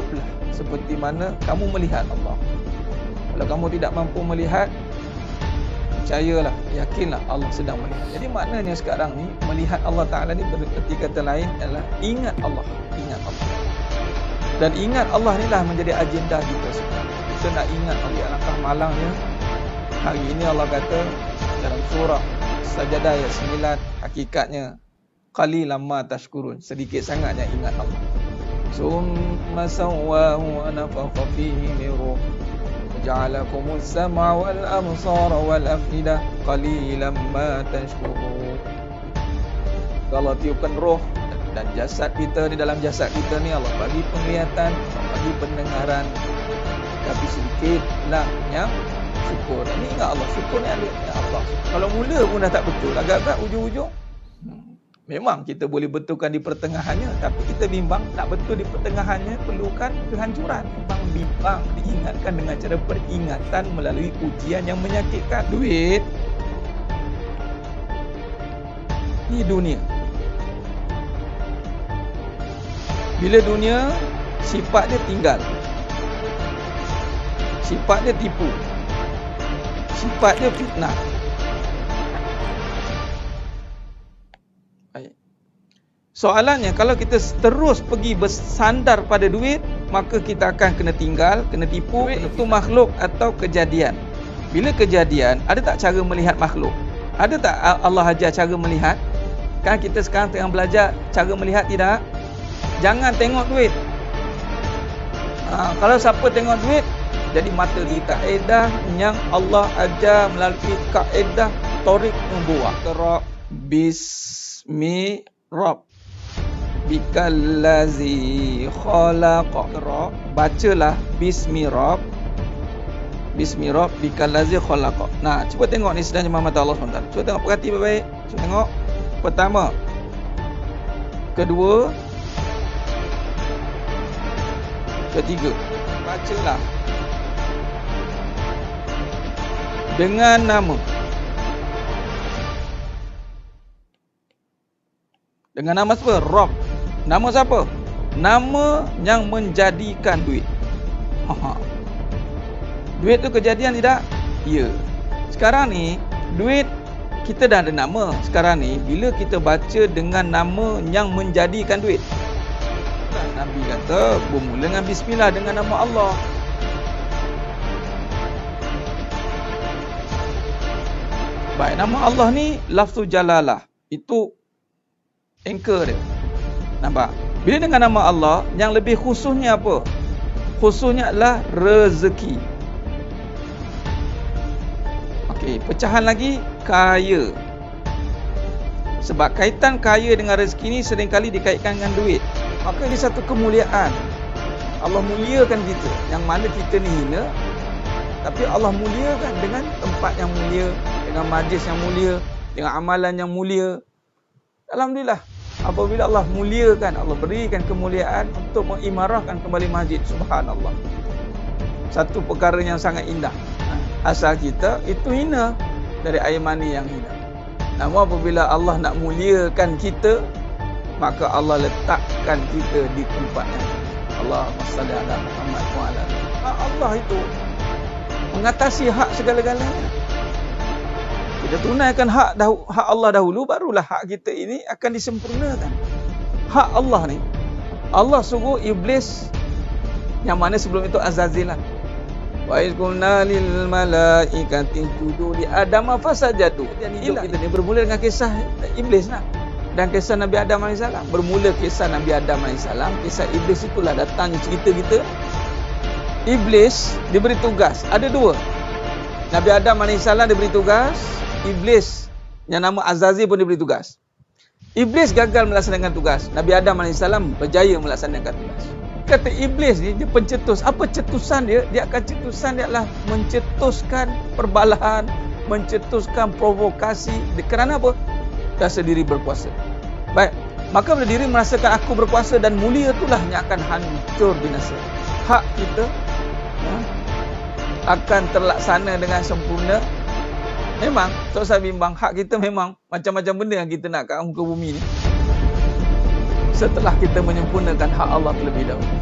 hiduplah seperti mana kamu melihat Allah. Kalau kamu tidak mampu melihat, percayalah, yakinlah Allah sedang melihat. Jadi maknanya sekarang ni melihat Allah Ta'ala ni berarti kata lain adalah ingat Allah. Ingat Allah. Dan ingat Allah ni lah menjadi agenda kita sekarang. Kita nak ingat Allah. Alangkah malangnya hari ini Allah kata dalam surah Sajadah ayat 9, hakikatnya qalilan ma tashkurun, sedikit sangatnya ingat Allah. Summa sawwahu wa nafakha fihi min ruh ja'alakumus sam'a wal absara wal afidah qalilan ma tashkurun. Allah tiupkan roh dan jasad kita, di dalam jasad kita ni Allah bagi penglihatan, Allah bagi pendengaran, tapi sedikitlah yang syukur. Ini ingat Allah, syukur ni ada Allah. Kalau mula pun dah tak betul, agak-agak ujung-ujung memang kita boleh betulkan di pertengahannya, tapi kita bimbang nak betul di pertengahannya perlukan kehancuran. Bimbang diingatkan dengan cara peringatan melalui ujian yang menyakitkan. Duit ni dunia. Bila dunia, sifat dia tinggal, sifat dia tipu, sifat dia fitnah. Soalannya, kalau kita terus pergi bersandar pada duit, maka kita akan kena tinggal, kena tipu. Itu makhluk atau kejadian. Bila kejadian, ada tak cara melihat makhluk? Ada tak Allah ajar cara melihat? Kan kita sekarang tengah belajar cara melihat, tidak? Jangan tengok duit. Kalau siapa tengok duit, jadi mata kita. Kaedah yang Allah ajar melalui kaedah Tariq Nubuwah. Qra bismi Rabb bikallazi khalaqa. Bacalah bismi Rabb, bismi Rabb bikallazi khalaqa. Nah, cuba tengok ni sedang jemaah mata Allah SWT. Cuba tengok, perhati baik-baik. Cuba tengok. Pertama, kedua, ketiga. Bacalah dengan nama. Dengan nama siapa? Rabb. Nama siapa? Nama yang menjadikan duit. Duit tu kejadian tidak? Ya. Sekarang ni duit kita dah ada nama. Sekarang ni bila kita baca dengan nama yang menjadikan duit, Nabi kata bermula dengan bismillah, dengan nama Allah. Baik, nama Allah ni lafzul jalalah. Itu anchor dia. Nampak? Bila dengan nama Allah, yang lebih khususnya apa? Khususnya adalah rezeki. Okey, pecahan lagi, kaya. Sebab kaitan kaya dengan rezeki ni seringkali dikaitkan dengan duit. Maka ini satu kemuliaan. Allah muliakan kita, yang mana kita ni hina, tapi Allah muliakan dengan tempat yang mulia, dengan majlis yang mulia, dengan amalan yang mulia. Alhamdulillah, apabila Allah muliakan, Allah berikan kemuliaan untuk mengimarahkan kembali masjid. Subhanallah, satu perkara yang sangat indah. Asal kita itu hina, dari air mani yang hina. Namun apabila Allah nak muliakan kita, maka Allah letakkan kita di tempat yang Allahumma salli ala Muhammad wa ala Allah itu mengatasi hak segala-galanya. Kita tunaikan hak Allah dahulu, barulah hak kita ini akan disempurnakan. Hak Allah ni, Allah suruh iblis, yang mana sebelum itu Azazil lah. Wa iz qulna lil malaikati isjudu li Adam fasajadu. Jadi hidup kita ni bermula dengan kisah iblis lah. Dan kisah Nabi Adam AS. Bermula kisah Nabi Adam AS, kisah iblis itulah datangnya cerita kita. Iblis diberi tugas, ada dua. Nabi Adam AS diberi tugas, iblis yang nama Azazil pun diberi tugas. Iblis gagal melaksanakan tugas, Nabi Adam AS berjaya melaksanakan tugas. Kata iblis ni, dia pencetus. Apa cetusan dia? Dia akan cetusan dia adalah mencetuskan perbalahan, mencetuskan provokasi. Kerana apa? Rasa diri berkuasa. Baik, maka bila diri merasakan aku berkuasa dan mulia, itulah yang akan hancur binasa. Hak kita akan terlaksana dengan sempurna. Memang, tak usah bimbang, hak kita memang macam-macam benda yang kita nak kat muka bumi ni, setelah kita menyempurnakan hak Allah terlebih dahulu.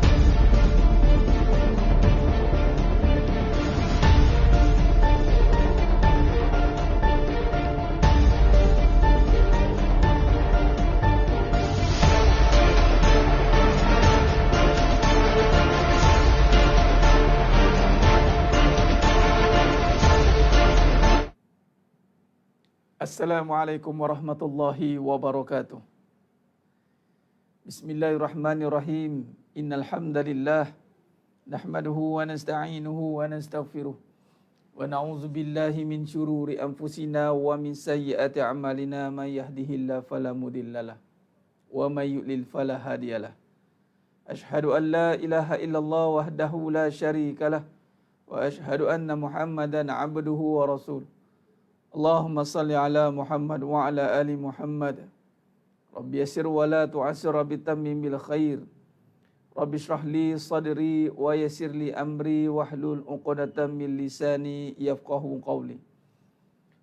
Assalamualaikum warahmatullahi wabarakatuh. Bismillahirrahmanirrahim. Innal hamdalillah nahmaduhu wa nasta'inuhu wa nastaghfiruh wa na'udzu billahi min syururi anfusina wa min sayyiati a'malina may yahdihillahu fala mudhillalah wa may yudlil fala hadiyalah. Asyhadu an la ilaha illallah wahdahu la syarikalah wa asyhadu anna Muhammadan abduhu wa rasuluh. Allahumma salli ala Muhammad wa ala ali Muhammad. Rabbi yassir wa la tu'assir bi tammim bil khair. Rabbi shrah li sadri wa yassir li amri wahlul 'uqdatam min lisani yafqahu qawli.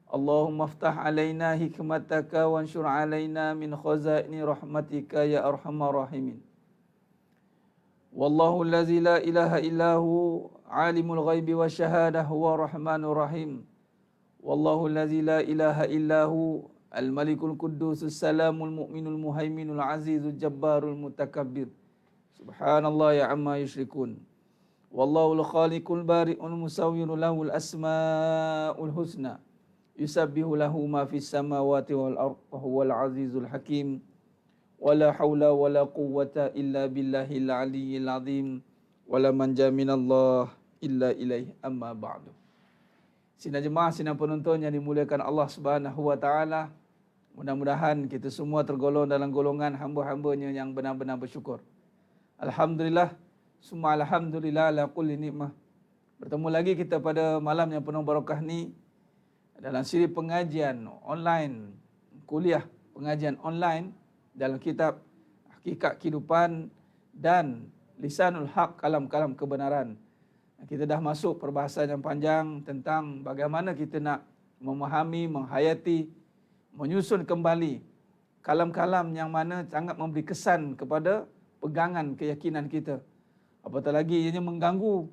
Allahumma aftah alaina hikmataka wanshur alaina min khazaini rahmatika ya arhamar rahimin. Wallahu allazi la ilaha illahu alimul ghaibi wasyahadah huwa rahmanur rahim. Wallahu allazi la ilaha illahu al-malikul quddus salamul mu'minul muhaiminul azizul jabbarul mutakabbir. Subhanallah ya amma yusyrikun. Wallahu al-khaliqul bari'ul musawwirul lahul asmaul husna. Yusabbihu lahu ma fis samawati wal ardh wa huwal azizul hakim. Wala haula wala quwwata illa billahil aliyyil azim. Wala manja minallah illa ilaih amma ba'du. Sidang jemaah, sidang penonton yang dimuliakan Allah Subhanahu wa taala, mudah-mudahan kita semua tergolong dalam golongan hamba-hambanya yang benar-benar bersyukur. Alhamdulillah, semua alhamdulillah ala kulli nikmah. Bertemu lagi kita pada malam yang penuh barakah ni dalam siri pengajian online, kuliah pengajian online dalam kitab Hakikat Kehidupan dan Lisanul Haq, kalam-kalam kebenaran. Kita dah masuk perbahasan yang panjang tentang bagaimana kita nak memahami, menghayati, menyusun kembali kalam-kalam yang mana sangat memberi kesan kepada pegangan keyakinan kita. Apatah lagi ianya mengganggu,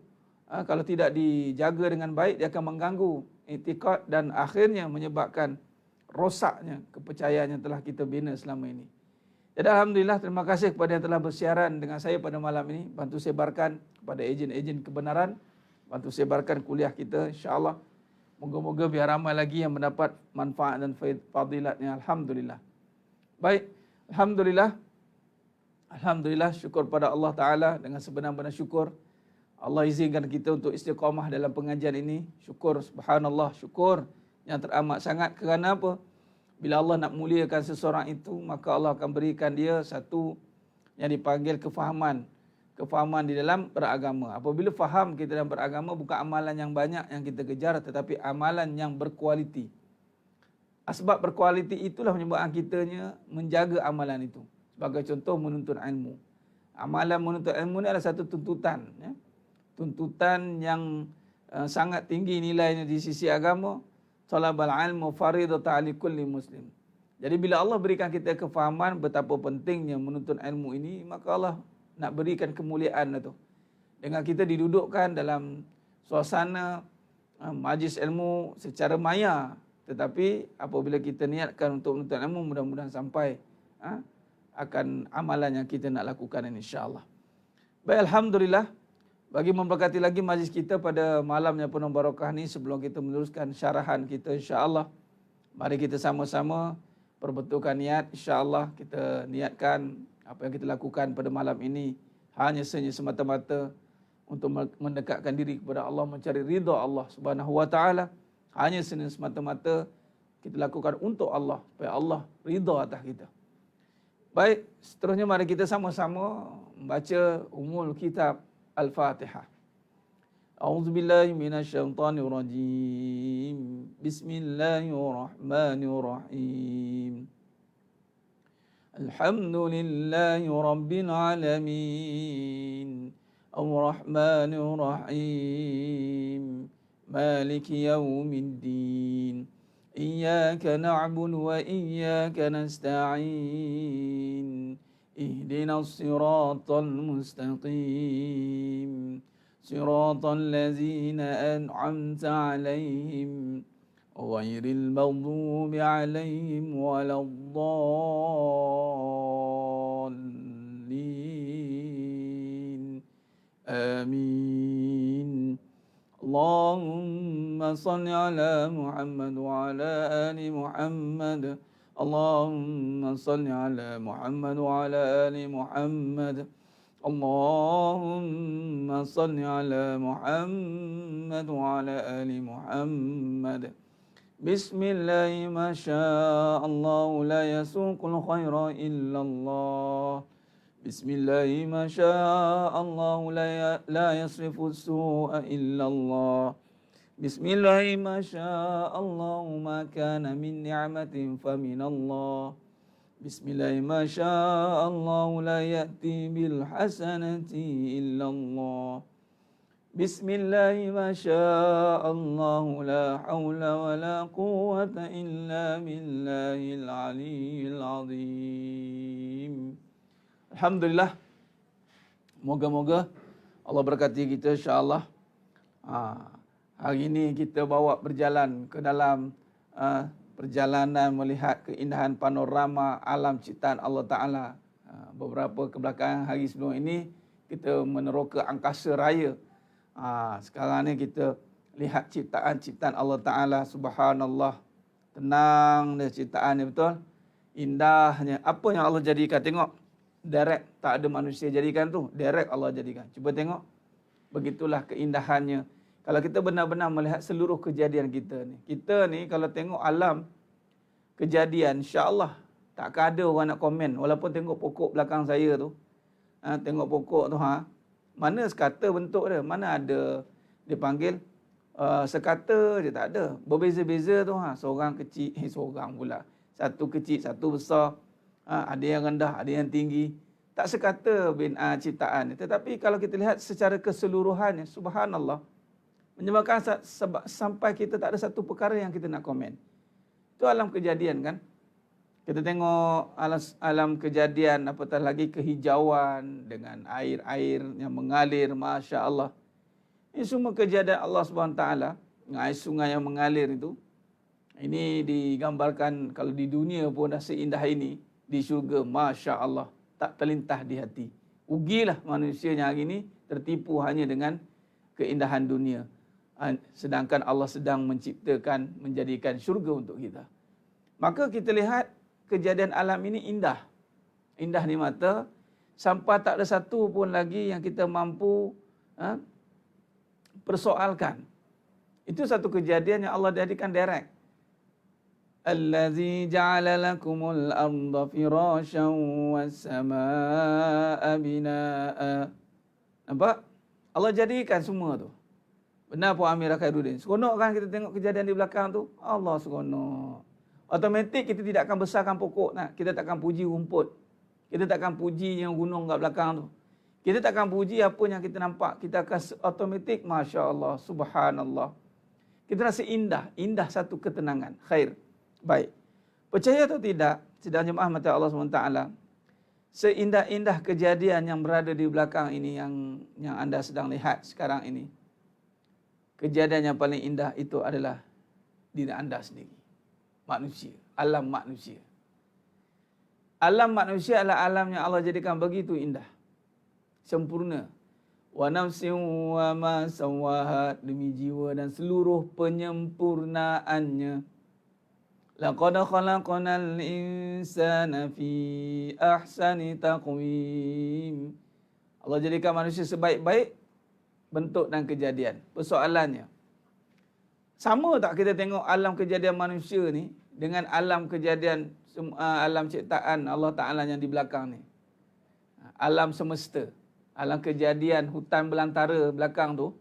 kalau tidak dijaga dengan baik dia akan mengganggu i'tiqad dan akhirnya menyebabkan rosaknya kepercayaan yang telah kita bina selama ini. Jadi alhamdulillah, terima kasih kepada yang telah bersiaran dengan saya pada malam ini. Bantu sebarkan kepada ejen-ejen kebenaran, bantu sebarkan kuliah kita, insya-Allah. Moga-moga biar ramai lagi yang mendapat manfaat dan fadilatnya. Alhamdulillah. Baik, alhamdulillah. Alhamdulillah, syukur pada Allah Taala dengan sebenar-benar syukur. Allah izinkan kita untuk istiqamah dalam pengajian ini. Syukur, subhanallah, syukur yang teramat sangat. Kerana apa? Bila Allah nak muliakan seseorang itu, maka Allah akan berikan dia satu yang dipanggil kefahaman. Kefahaman di dalam beragama. Apabila faham kita dalam beragama, bukan amalan yang banyak yang kita kejar, tetapi amalan yang berkualiti. Sebab berkualiti itulah menyebabkan kitanya menjaga amalan itu. Sebagai contoh, menuntut ilmu. Amalan menuntut ilmu ni adalah satu tuntutan. Ya? Tuntutan yang sangat tinggi nilainya di sisi agama. Talabal ilmu faridatan 'ala kulli muslim. Jadi bila Allah berikan kita kefahaman betapa pentingnya menuntut ilmu ini, maka Allah nak berikan kemuliaan itu. Dengan kita didudukkan dalam suasana majlis ilmu secara maya, tetapi apabila kita niatkan untuk menuntut ilmu, mudah-mudahan sampai akan amalan yang kita nak lakukan ini, insya-Allah. Baik, alhamdulillah. Bagi memberkati lagi majlis kita pada malam yang penuh barakah ni, sebelum kita meneruskan syarahan kita, insya-Allah, mari kita sama-sama perbetulkan niat. Insya-Allah kita niatkan apa yang kita lakukan pada malam ini hanya semata-mata untuk mendekatkan diri kepada Allah, mencari ridha Allah Subhanahu wa taala. Hanya semata-mata kita lakukan untuk Allah, supaya Allah ridha atas kita. Baik, seterusnya mari kita sama-sama membaca umul kitab Al-Fatihah. A'udzu billahi minasyaitonir rajim. Bismillahirrahmanirrahim. Alhamdulillahi rabbil alamin. Ar-Rahmanir Rahim. Maliki yaumiddin. Iyyaka na'budu wa iyyaka nasta'in. اهدنا الصراط المستقيم صراط الذين أنعمت عليهم غير المغضوب عليهم ولا الضالين آمين Allahumma salli ala Muhammad wa ala ali Muhammad. Allahumma salli ala Muhammad wa ala ali Muhammad. Allahumma salli ala Muhammad wa ala ali Muhammad. Bismillahi ma Allah la yasuqul khaira illallah. Bismillahi ma Allah la yasrifu su'a illallah. Bismillahi ma Allah ma kana min ni'matin fa min Allah. Bismillahi ma Allah la ya'ti bil hasanati illallah. Bismillahi ma Allah la hawla wa la quwwata illa billahil aliyyil azim. Alhamdulillah. Moga-moga Allah berkati kita insya-Allah. Hari ini kita bawa berjalan ke dalam perjalanan melihat keindahan panorama alam ciptaan Allah Ta'ala. Beberapa kebelakangan hari sebelum ini kita meneroka angkasa raya. Sekarang ni kita lihat ciptaan-ciptaan Allah Ta'ala. Subhanallah. Tenang dia ciptaan ni, betul. Indahnya. Apa yang Allah jadikan? Tengok. Direct. Tak ada manusia jadikan tu. Direct Allah jadikan. Cuba tengok. Begitulah keindahannya. Kalau kita benar-benar melihat seluruh kejadian kita ni. Kita ni kalau tengok alam kejadian, insya-Allah takkan ada orang nak komen. Walaupun tengok pokok belakang saya tu. Tengok pokok tu, mana sekata bentuk dia? Mana ada dia panggil sekata, dia tak ada. Berbeza-beza tu. Seorang kecil, seorang pula. Satu kecil, satu besar. Ada yang rendah, ada yang tinggi. Tak sekata ciptaan ni. Tetapi kalau kita lihat secara keseluruhannya, subhanallah. Menyebabkan sampai kita tak ada satu perkara yang kita nak komen. Itu alam kejadian kan. Kita tengok alam kejadian, apatah lagi kehijauan dengan air-air yang mengalir, Masya Allah. Ini semua kejadian Allah SWT. Air sungai yang mengalir itu. Ini digambarkan kalau di dunia pun dah seindah ini. Di syurga, Masya Allah. Tak terlintas di hati. Ugilah manusia yang hari ini tertipu hanya dengan keindahan dunia. Sedangkan Allah sedang menciptakan, menjadikan syurga untuk kita. Maka kita lihat kejadian alam ini indah. Indah di mata. Sampai tak ada satu pun lagi yang kita mampu persoalkan. Itu satu kejadian yang Allah jadikan direct. Allazi ja'ala lakumul arda firasyan was samaa'a binaa'a. Nampak? Allah jadikan semua tu. Benar Puan Amirah Khairuddin. Seronok kan kita tengok kejadian di belakang tu? Allah seronok. Otomatik kita tidak akan besarkan pokok. Kita tak akan puji rumput. Kita tak akan puji yang gunung kat belakang tu. Kita tak akan puji apa yang kita nampak. Kita akan otomatik, Masya Allah, Subhanallah. Kita rasa indah. Indah satu ketenangan. Khair. Baik. Percaya atau tidak, sidang jemaah mata Allah SWT, seindah-indah kejadian yang berada di belakang ini, yang anda sedang lihat sekarang ini, kejadian yang paling indah itu adalah diri anda sendiri. Manusia. Alam manusia. Alam manusia adalah alam yang Allah jadikan begitu indah. Sempurna. Wa nafsin wa ma sawaha, demi jiwa dan seluruh penyempurnaannya. Laqad khalaqnal insana fi ahsani taqwim. Allah jadikan manusia sebaik-baik bentuk dan kejadian. Persoalannya, sama tak kita tengok alam kejadian manusia ni dengan alam kejadian alam ciptaan Allah Ta'ala yang di belakang ni? Alam semesta, alam kejadian hutan belantara belakang tu,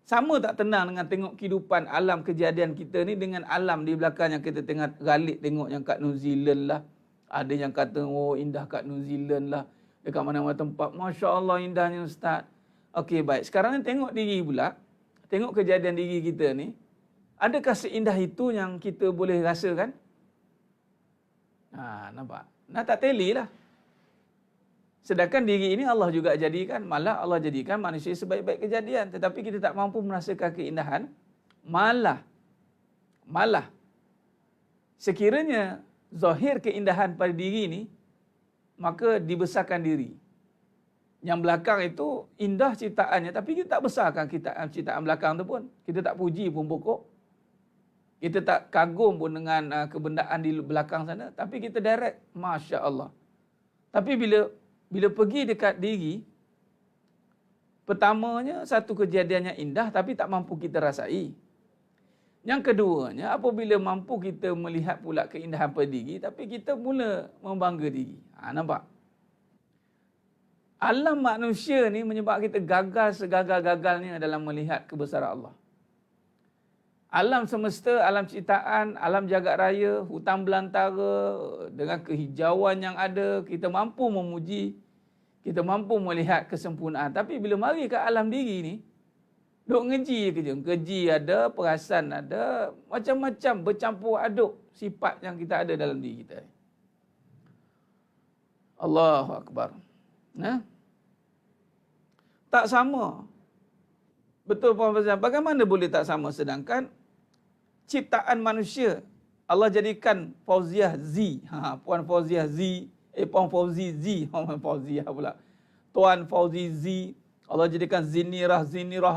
sama tak tenang dengan tengok kehidupan alam kejadian kita ni dengan alam di belakang yang kita tengah galik tengok yang kat New Zealand lah. Ada yang kata, oh indah kat New Zealand lah. Dekat mana-mana tempat, Masya Allah indahnya Ustaz. Okey, baik. Sekarang ni tengok diri pula. Tengok kejadian diri kita ni. Adakah seindah itu yang kita boleh rasakan? Nampak? Tak teli lah. Sedangkan diri ini Allah juga jadikan. Malah Allah jadikan manusia sebaik-baik kejadian. Tetapi kita tak mampu merasakan keindahan. Malah. Sekiranya zahir keindahan pada diri ini, maka dibesarkan diri. Yang belakang itu indah ciptaannya, tapi kita tak besarkan ciptaan belakang tu pun. Kita tak puji pun pokok. Kita tak kagum pun dengan kebendaan di belakang sana, tapi kita direct, Masya Allah. Tapi bila pergi dekat diri, pertamanya satu kejadian yang indah tapi tak mampu kita rasai. Yang keduanya, apabila mampu kita melihat pula keindahan pada diri, tapi kita mula membangga diri. Nampak? Alam manusia ni menyebabkan kita gagal segagal-gagalnya dalam melihat kebesaran Allah. Alam semesta, alam ciptaan, alam jagat raya, hutan belantara, dengan kehijauan yang ada, kita mampu memuji, kita mampu melihat kesempurnaan. Tapi bila mari ke alam diri ni, duk ngeji je. Keji ada, perasan ada, macam-macam bercampur aduk sifat yang kita ada dalam diri kita. Allahu Akbar. Tak sama. Betul Puan Fazal. Bagaimana boleh tak sama sedangkan ciptaan manusia Allah jadikan Fauziah Z. Puan Fauziah Z. Puan Fauzi Z. Puan Fauziah pula. Tuan Fauzi Z. Allah jadikan Zinirah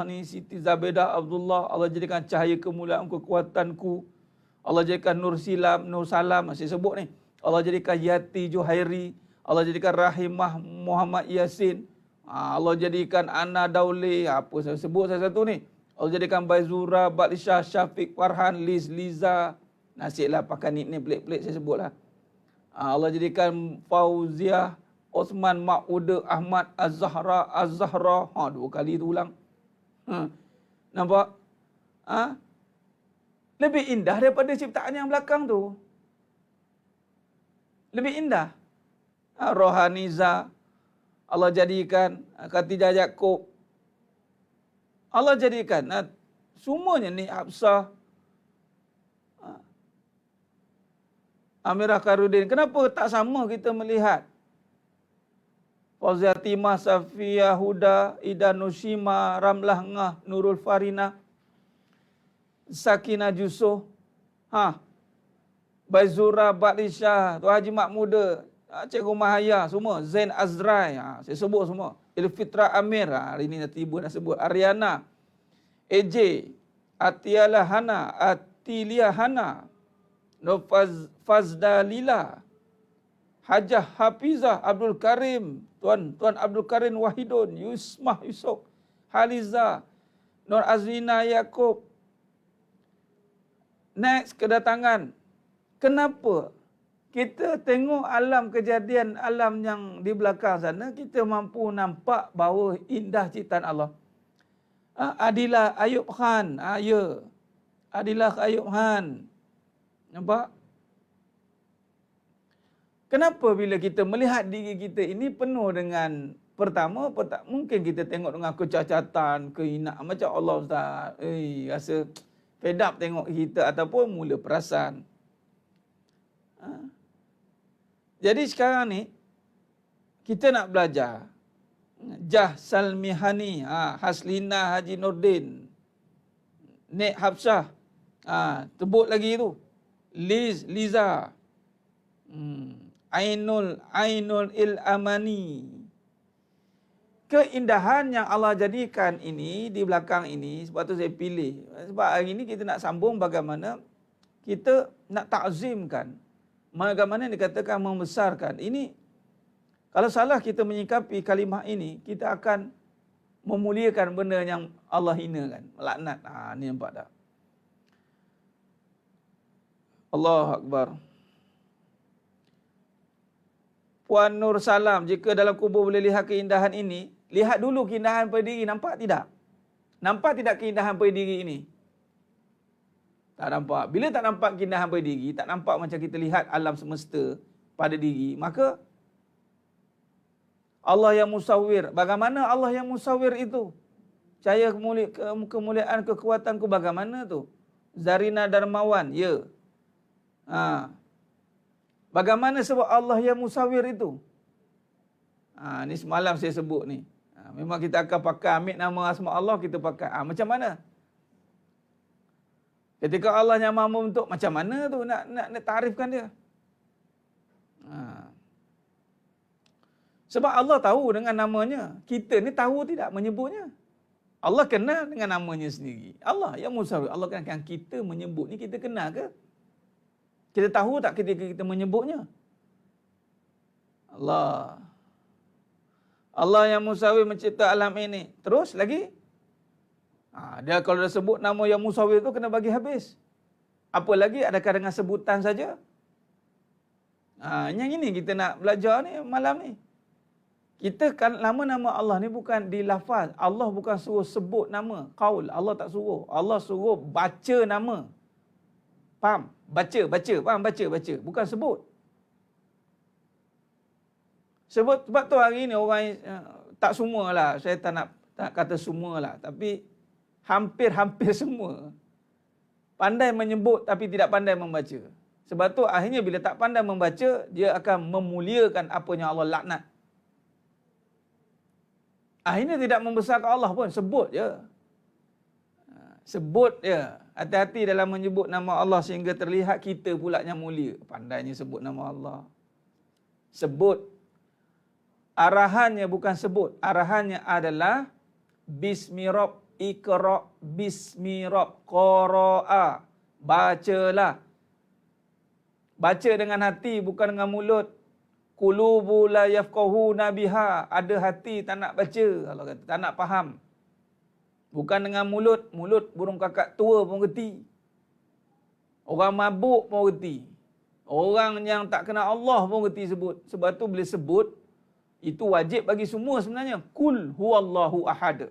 ni Siti Zabedah Abdullah. Allah jadikan cahaya kemuliaan kekuatanku. Allah jadikan Nur Salam. Masih sebut ni. Allah jadikan Yati Juhairi. Allah jadikan Rahimah Muhammad Yasin. Allah jadikan Ana Daule. Apa saya sebut satu ni. Allah jadikan Baizura, Batlisha, Syafiq, Farhan, Liza. Nasiblah pakai nickname pelik-pelik saya sebutlah. Allah jadikan Fauziah, Osman, Ma'uda, Ahmad, Az-Zahra. Dua kali tu ulang. Nampak? Lebih indah daripada ciptaan yang belakang tu. Lebih indah. Rohaniza. Allah jadikan Khatijah Yaakob. Allah jadikan semuanya ni Hafsah, Amirah Karudin. Kenapa tak sama kita melihat Fauzia Timah, Safiyah Huda, Ida Nushima, Ramlah Ngah, Nurul Farina, Sakinah Jusoh, Baizura Batlisha, Tuan Haji Makmuda, Cikgu Mahaya, semua. Zain Azrai, saya sebut semua. Ilfitra Amir, hari ini tiba nak sebut. Ariana, AJ, Atiala Hana, Atilia Hana, Fazda Lila, Hajah Hafizah Abdul Karim, Tuan Abdul Karim Wahidun, Yusmah Yusof, Haliza, Nur Azlina Yaakob. Next, kedatangan. Kenapa? Kita tengok alam kejadian, alam yang di belakang sana, kita mampu nampak bahawa indah ciptaan Allah. Adilah Ayub Khan, ya. Adilah Ayub Khan. Nampak? Kenapa bila kita melihat diri kita ini penuh dengan, pertama, mungkin kita tengok dengan kecacatan, kehinaan. Macam Allah Ustaz, rasa fed up tengok kita ataupun mula perasan. Jadi sekarang ni, kita nak belajar. Jah Salmihani, Haslina Haji Nordin, Nek Hafsah, tebut lagi tu, Liza, Ainul Amani. Keindahan yang Allah jadikan ini di belakang ini, sebab tu saya pilih. Sebab hari ini kita nak sambung bagaimana kita nak takzimkan, bagaimana dikatakan membesarkan. Ini kalau salah kita menyikapi kalimah ini, kita akan memuliakan benda yang Allah hinakan, melaknat. Ni nampak tak? Allahu Akbar. Puan Nur Salam, jika dalam kubur boleh lihat keindahan ini, lihat dulu keindahan pada diri, nampak tidak? Nampak tidak keindahan pada diri ini? Tak nampak. Bila tak nampak keindahan pada diri, tak nampak macam kita lihat alam semesta pada diri, maka Allah yang musawwir. Bagaimana Allah yang musawwir itu? Cahaya kemuliaan kekuatanku bagaimana tu? Zarina Darmawan, ya. Bagaimana sebab Allah yang musawwir itu? Ni semalam saya sebut ni. Memang kita akan pakai ambil nama asma Allah, kita pakai. Macam mana? Ketika Allah yang maha membentuk, macam mana tu nak tarifkan dia? Sebab Allah tahu dengan namanya. Kita ni tahu tidak menyebutnya. Allah kenal dengan namanya sendiri. Allah yang Musawwir. Allah kan kita menyebut ni kita kenal ke? Kita tahu tak ketika kita menyebutnya? Allah yang Musawwir mencipta alam ini. Terus lagi? Dia kalau dah sebut nama yang Musawwir tu kena bagi habis. Apa lagi? Adakah dengan sebutan saja? Yang ini kita nak belajar ni malam ni. Kita kan nama-nama Allah ni bukan di lafaz. Allah bukan suruh sebut nama. Qaul. Allah tak suruh. Allah suruh baca nama. Faham? Baca. Faham? Baca. Bukan sebut. Sebab tu hari ni orang tak semualah. Saya tak kata semualah. Tapi hampir semua pandai menyebut tapi tidak pandai membaca. Sebab tu akhirnya bila tak pandai membaca, dia akan memuliakan apa yang Allah laknat. Akhirnya tidak membesarkan Allah pun, sebut je. Sebut je. Hati-hati dalam menyebut nama Allah sehingga terlihat kita pula yang mulia. Pandainya sebut nama Allah. Sebut. Arahannya bukan sebut. Arahannya adalah Bismi Rabb, Iqra' Bismi Rabb, Qara'a. Bacalah. Baca dengan hati bukan dengan mulut. Qulubu la yafqahuna biha. Ada hati tak nak baca. Allah kata tak nak faham. Bukan dengan mulut. Mulut burung kakak tua pun reti. Orang mabuk pun reti. Orang yang tak kenal Allah pun reti sebut. Sebab tu bila sebut, itu wajib bagi semua sebenarnya. Kul huwallahu ahad.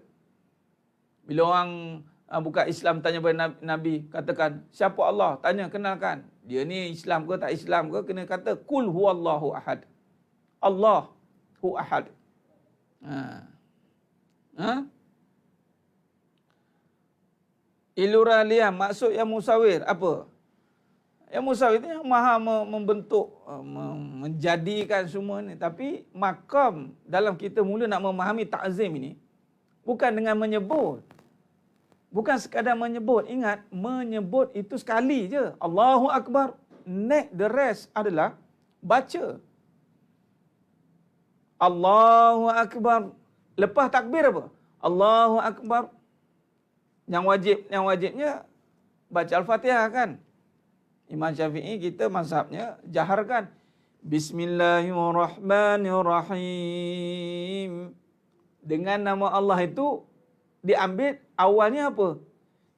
Bila orang bukan Islam tanya pada Nabi, katakan, siapa Allah? Tanya, kenalkan. Dia ni Islam ke tak Islam ke? Kena kata, Kul huwallahu ahad. Allahu ahad. Ilura liam, maksud yang Musawwir apa? Yang Musawwir itu yang maha membentuk, menjadikan semua ni. Tapi makam dalam kita mula nak memahami ta'zim ini, bukan dengan menyebut. Bukan sekadar menyebut. Ingat, menyebut itu sekali je. Allahu Akbar. Next, the rest adalah baca. Allahu Akbar. Lepas takbir apa? Allahu Akbar. Yang wajibnya baca Al-Fatihah kan? Imam Syafi'i kita mazhabnya jaharkan. Bismillahirrahmanirrahim. Dengan nama Allah itu diambil awalnya apa?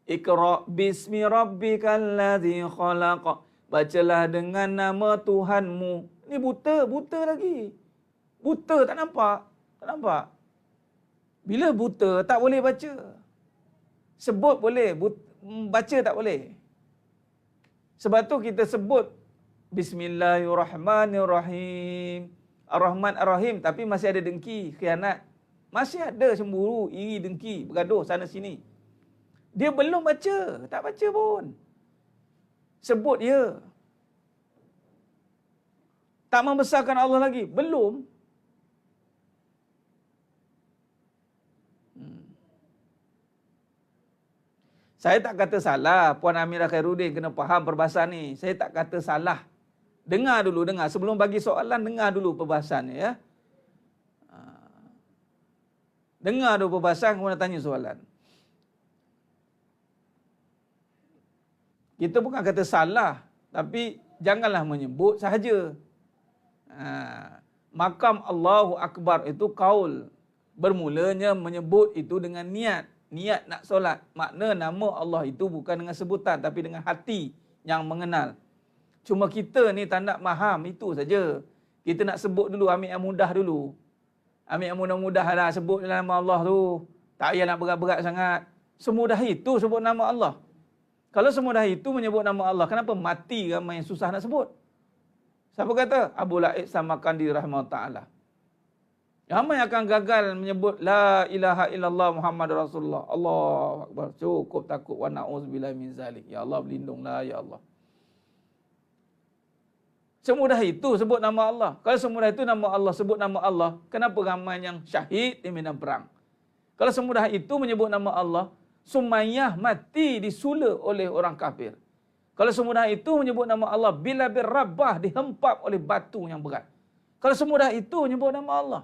Iqra' bismi rabbikal ladzi khalaq. Bacalah dengan nama Tuhanmu. Ni buta lagi. Buta tak nampak. Bila buta tak boleh baca. Sebut boleh, baca tak boleh. Sebab tu kita sebut Bismillahirrahmanirrahim. Ar-Rahman Ar-Rahim, tapi masih ada dengki, khianat. Masih ada cemburu, iri, dengki, bergaduh sana sini. Dia belum baca, tak baca pun. Sebut dia. Tak membesarkan Allah lagi, belum. Saya tak kata salah, Puan Amirah Khairuddin kena faham perbahasan ni. Saya tak kata salah. Dengar dulu. Sebelum bagi soalan, dengar dulu perbahasan ni ya. Dengar dulu perbahasan, kemudian tanya soalan. Kita bukan kata salah, tapi janganlah menyebut sahaja. Makam Allahu Akbar itu qaul. Bermulanya menyebut itu dengan niat. Niat nak solat. Makna nama Allah itu bukan dengan sebutan, tapi dengan hati yang mengenal. Cuma kita ni tak nak faham itu saja. Kita nak sebut dulu, ambil yang mudah dulu. Ambil yang mudah-mudah lah, sebut nama Allah tu. Tak payah nak berat-berat sangat. Semudah itu sebut nama Allah. Kalau semudah itu menyebut nama Allah, kenapa mati ramai yang susah nak sebut? Siapa kata? Abu La'id Samarkandi rahimahullah ta'ala. Ramai akan gagal menyebut La ilaha illallah Muhammad Rasulullah. Allahu Akbar. Cukup takut. Wa na'udzubillah min zalik. Ya Allah, berlindunglah ya Allah. Semudah itu sebut nama Allah. Kalau semudah itu nama Allah, sebut nama Allah, kenapa ramai yang syahid di medan perang? Kalau semudah itu menyebut nama Allah, Sumayyah mati disula oleh orang kafir. Kalau semudah itu menyebut nama Allah, Bilal bin Rabah dihempap oleh batu yang berat. Kalau semudah itu nyebut nama Allah.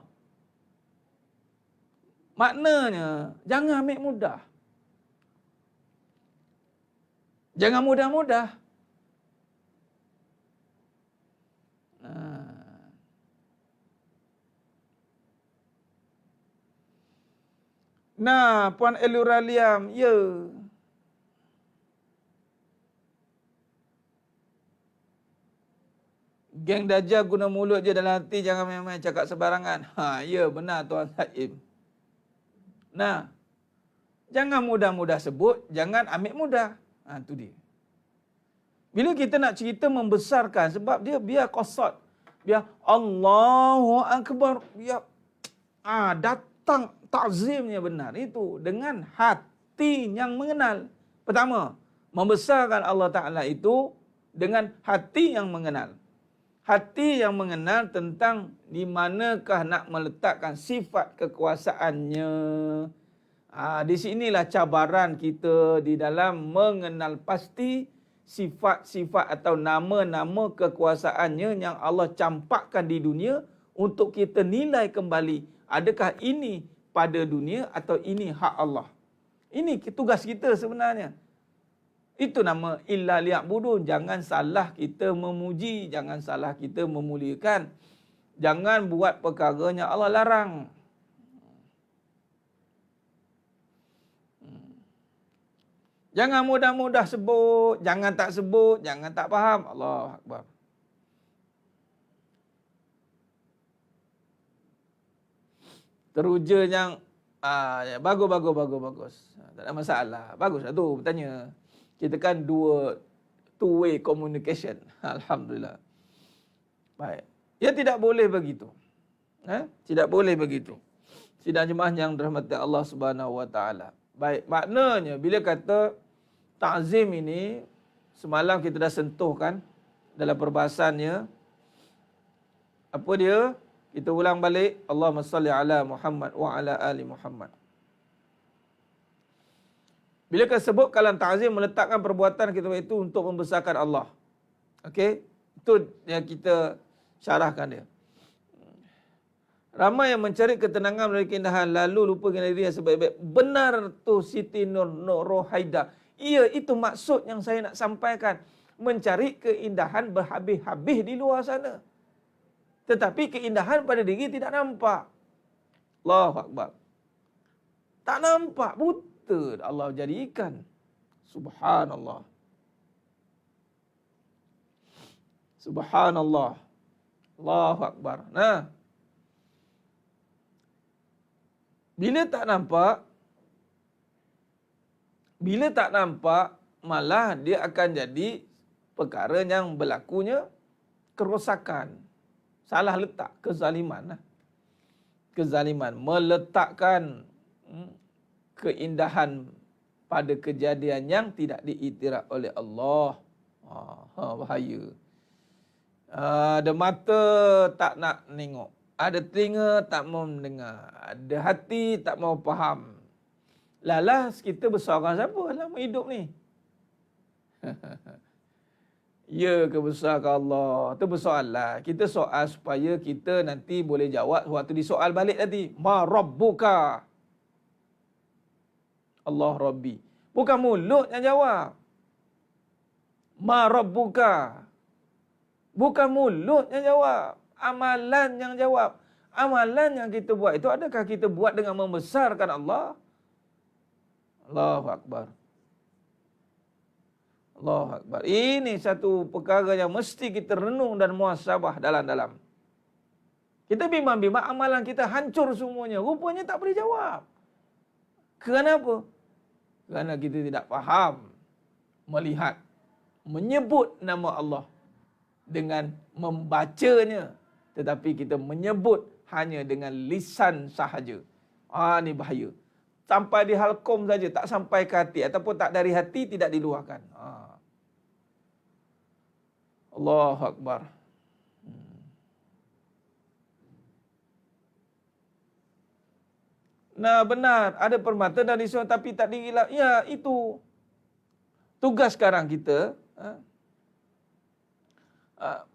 Maknanya, jangan ambil mudah. Jangan mudah-mudah. Nah, Puan Elura Liam, ya. Geng Dajjal guna mulut je dalam hati, jangan main-main cakap sebarangan. Ya benar Tuan Saim. Nah, jangan mudah-mudah sebut, jangan ambil mudah. Itu dia. Bila kita nak cerita membesarkan, sebab dia biar qasad, biar Allahu Akbar, biar datang takzimnya benar. Itu dengan hati yang mengenal. Pertama, membesarkan Allah Ta'ala itu dengan hati yang mengenal. Hati yang mengenal tentang di manakah nak meletakkan sifat kekuasaannya. Di sinilah cabaran kita di dalam mengenal pasti sifat-sifat atau nama-nama kekuasaannya yang Allah campakkan di dunia untuk kita nilai kembali. Adakah ini pada dunia atau ini hak Allah? Ini tugas kita sebenarnya. Itu nama illa liya'budun. Jangan salah kita memuji, jangan salah kita memuliakan. Jangan buat perkara yang Allah larang. Jangan mudah-mudah sebut, jangan tak sebut, jangan tak faham. Allahu Akbar. Teruja yang bagus. Tak ada masalah. Bagus lah tu bertanya. Kita kan two-way communication. Alhamdulillah. Baik. Ya tidak boleh begitu. Tidak boleh begitu. Sidang jemaah yang dirahmati Allah Subhanahu Wa Taala. Baik, maknanya bila kata ta'zim ini, semalam kita dah sentuh kan dalam perbahasannya. Apa dia? Kita ulang balik. Allahumma salli ala Muhammad wa ala ali Muhammad. Bila kita sebut kalam ta'zim, meletakkan perbuatan kita itu untuk membesarkan Allah. Okey? Itu yang kita syarahkan dia. Ramai yang mencari ketenangan melalui keindahan, lalu lupa dengan diri yang sebaik-baik. Benar tu Siti Nur Haida. Iya, itu maksud yang saya nak sampaikan. Mencari keindahan berhabis-habis di luar sana. Tetapi keindahan pada diri tidak nampak. Allahu Akbar. Tak nampak, buta Allah jadikan. Subhanallah. Subhanallah. Allahu Akbar. Nah, bila tak nampak, malah dia akan jadi perkara yang berlakunya kerosakan. Salah letak, kezaliman. Kezaliman, meletakkan keindahan pada kejadian yang tidak diiktiraf oleh Allah. Bahaya. Ada mata tak nak tengok. Ada telinga tak mau mendengar. Ada hati tak mau faham. Lalas kita bersorak siapa dalam hidup ni? Ya ke besarkan Allah? Itu bersoalan. Kita soal supaya kita nanti boleh jawab waktu disoal balik nanti. Ma rabbuka? Allah Rabbi. Bukan mulut yang jawab. Ma rabbuka? Bukan mulut yang jawab. Amalan yang jawab. Amalan yang kita buat itu, adakah kita buat dengan membesarkan Allah? Allahu Akbar. Allahu Akbar. Ini satu perkara yang mesti kita renung dan muhasabah dalam-dalam. Kita bimbang-bimbang amalan kita hancur semuanya. Rupanya tak boleh jawab. Kenapa? Kerana kita tidak faham, melihat, menyebut nama Allah dengan membacanya. Tetapi kita menyebut hanya dengan lisan sahaja. Ini bahaya. Sampai di halqum saja, tak sampai ke hati. Ataupun tak dari hati, tidak diluahkan. Allahu Akbar. Nah benar, ada permata dan lisan tapi tak dirilap. Ya, itu tugas sekarang kita.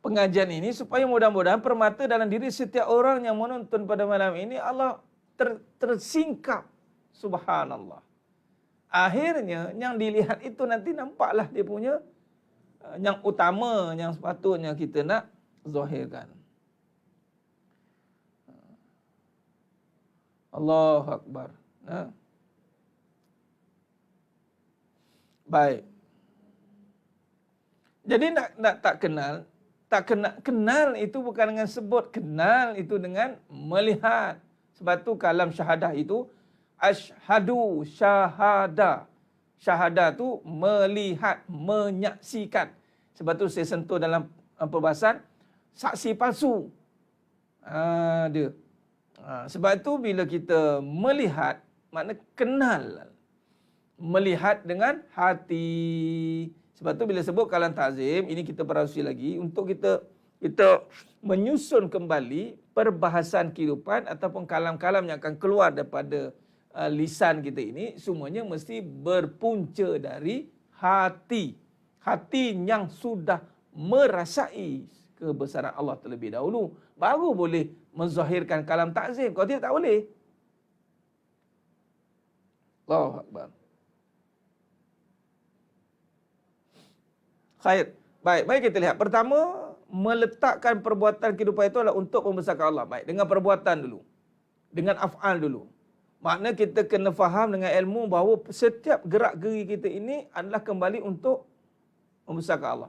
pengajian ini supaya mudah-mudahan permata dalam diri setiap orang yang menonton pada malam ini Allah tersingkap. Subhanallah. Akhirnya yang dilihat itu nanti nampaklah dia punya yang utama yang sepatutnya kita nak zahirkan. Allahu Akbar. Baik. Jadi nak tak kenal itu bukan dengan sebut, kenal itu dengan melihat. Sebab tu kalam syahadah itu asyhadu syahada. Syahada tu melihat, menyaksikan. Sebab tu saya sentuh dalam perbahasan saksi palsu. Dia. Sebab tu bila kita melihat, makna kenal. Melihat dengan hati. Sebab tu bila sebut kalam ta'zim, ini kita perhatikan lagi untuk kita menyusun kembali perbahasan kehidupan ataupun kalam-kalam yang akan keluar daripada lisan kita ini, semuanya mesti berpunca dari hati. Hati yang sudah merasai kebesaran Allah terlebih dahulu, baru boleh menzahirkan kalam ta'zim. Kalau tidak, tak boleh. Allahu Akbar. Khair. Baik, mari kita lihat. Pertama, meletakkan perbuatan kehidupan itu adalah untuk membesarkan Allah. Baik, dengan perbuatan dulu. Dengan af'al dulu. Makna kita kena faham dengan ilmu bahawa setiap gerak geri kita ini adalah kembali untuk membesarkan Allah.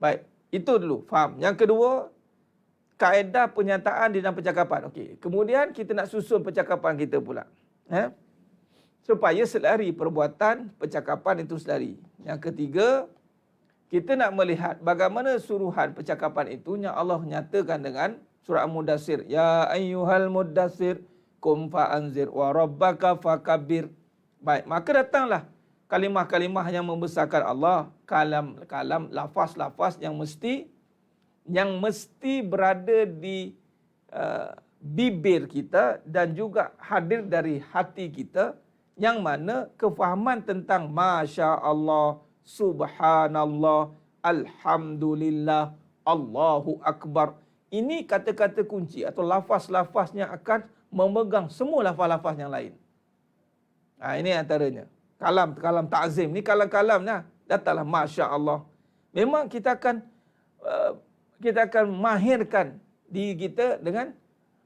Baik, itu dulu. Faham. Yang kedua, kaedah penyataan di dalam percakapan. Okey. Kemudian kita nak susun percakapan kita pula. Supaya selari perbuatan, percakapan itu selari. Yang ketiga, kita nak melihat bagaimana suruhan percakapan itu yang Allah nyatakan dengan surah Al-Mudassir. Ya ayyuhal mudassir kum fa'anzir wa rabbaka fakabbir. Baik, maka datanglah kalimah-kalimah yang membesarkan Allah, kalam-kalam, lafaz-lafaz yang mesti berada di bibir kita dan juga hadir dari hati kita, yang mana kefahaman tentang Masya Allah, Subhanallah, Alhamdulillah, Allahu Akbar. Ini kata-kata kunci atau lafaz-lafaz yang akan memegang semua lafaz-lafaz yang lain. Ini antaranya. Kalam ta'zim ni kalam-kalamnya datanglah Masya Allah. Memang kita akan mahirkan diri kita dengan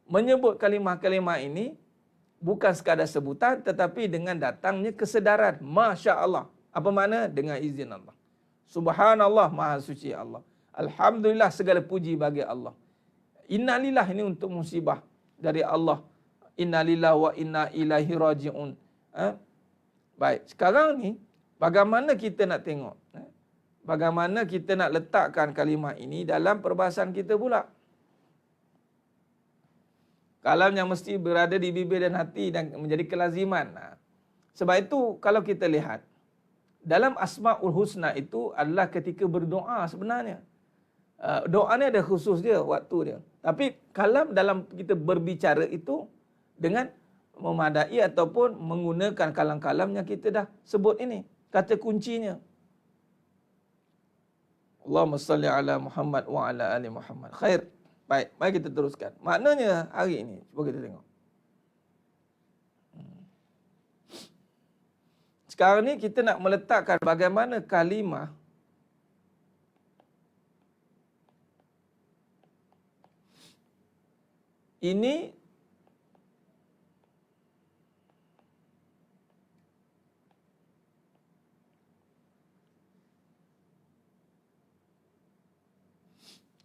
menyebut kalimah-kalimah ini bukan sekadar sebutan, tetapi dengan datangnya kesedaran. Masya Allah. Apa makna? Dengan izin Allah. Subhanallah, Maha Suci Allah. Alhamdulillah, segala puji bagi Allah. Innalillah, ini untuk musibah dari Allah. Innalillah wa inna ilaihi raji'un. Baik, sekarang ni bagaimana kita nak tengok? Bagaimana kita nak letakkan kalimah ini dalam perbahasan kita pula? Kalam yang mesti berada di bibir dan hati dan menjadi kelaziman. Sebab itu kalau kita lihat, dalam Asma'ul Husna itu adalah ketika berdoa sebenarnya. Doa ni ada khusus dia, waktu dia. Tapi kalam dalam kita berbicara itu dengan memadai ataupun menggunakan kalam-kalam yang kita dah sebut ini. Kata kuncinya. Allahumma salli ala Muhammad wa ala ali Muhammad. Khair. Baik, mari kita teruskan. Maknanya hari ini, cuba kita tengok. Sekarang ni kita nak meletakkan bagaimana kalimah ini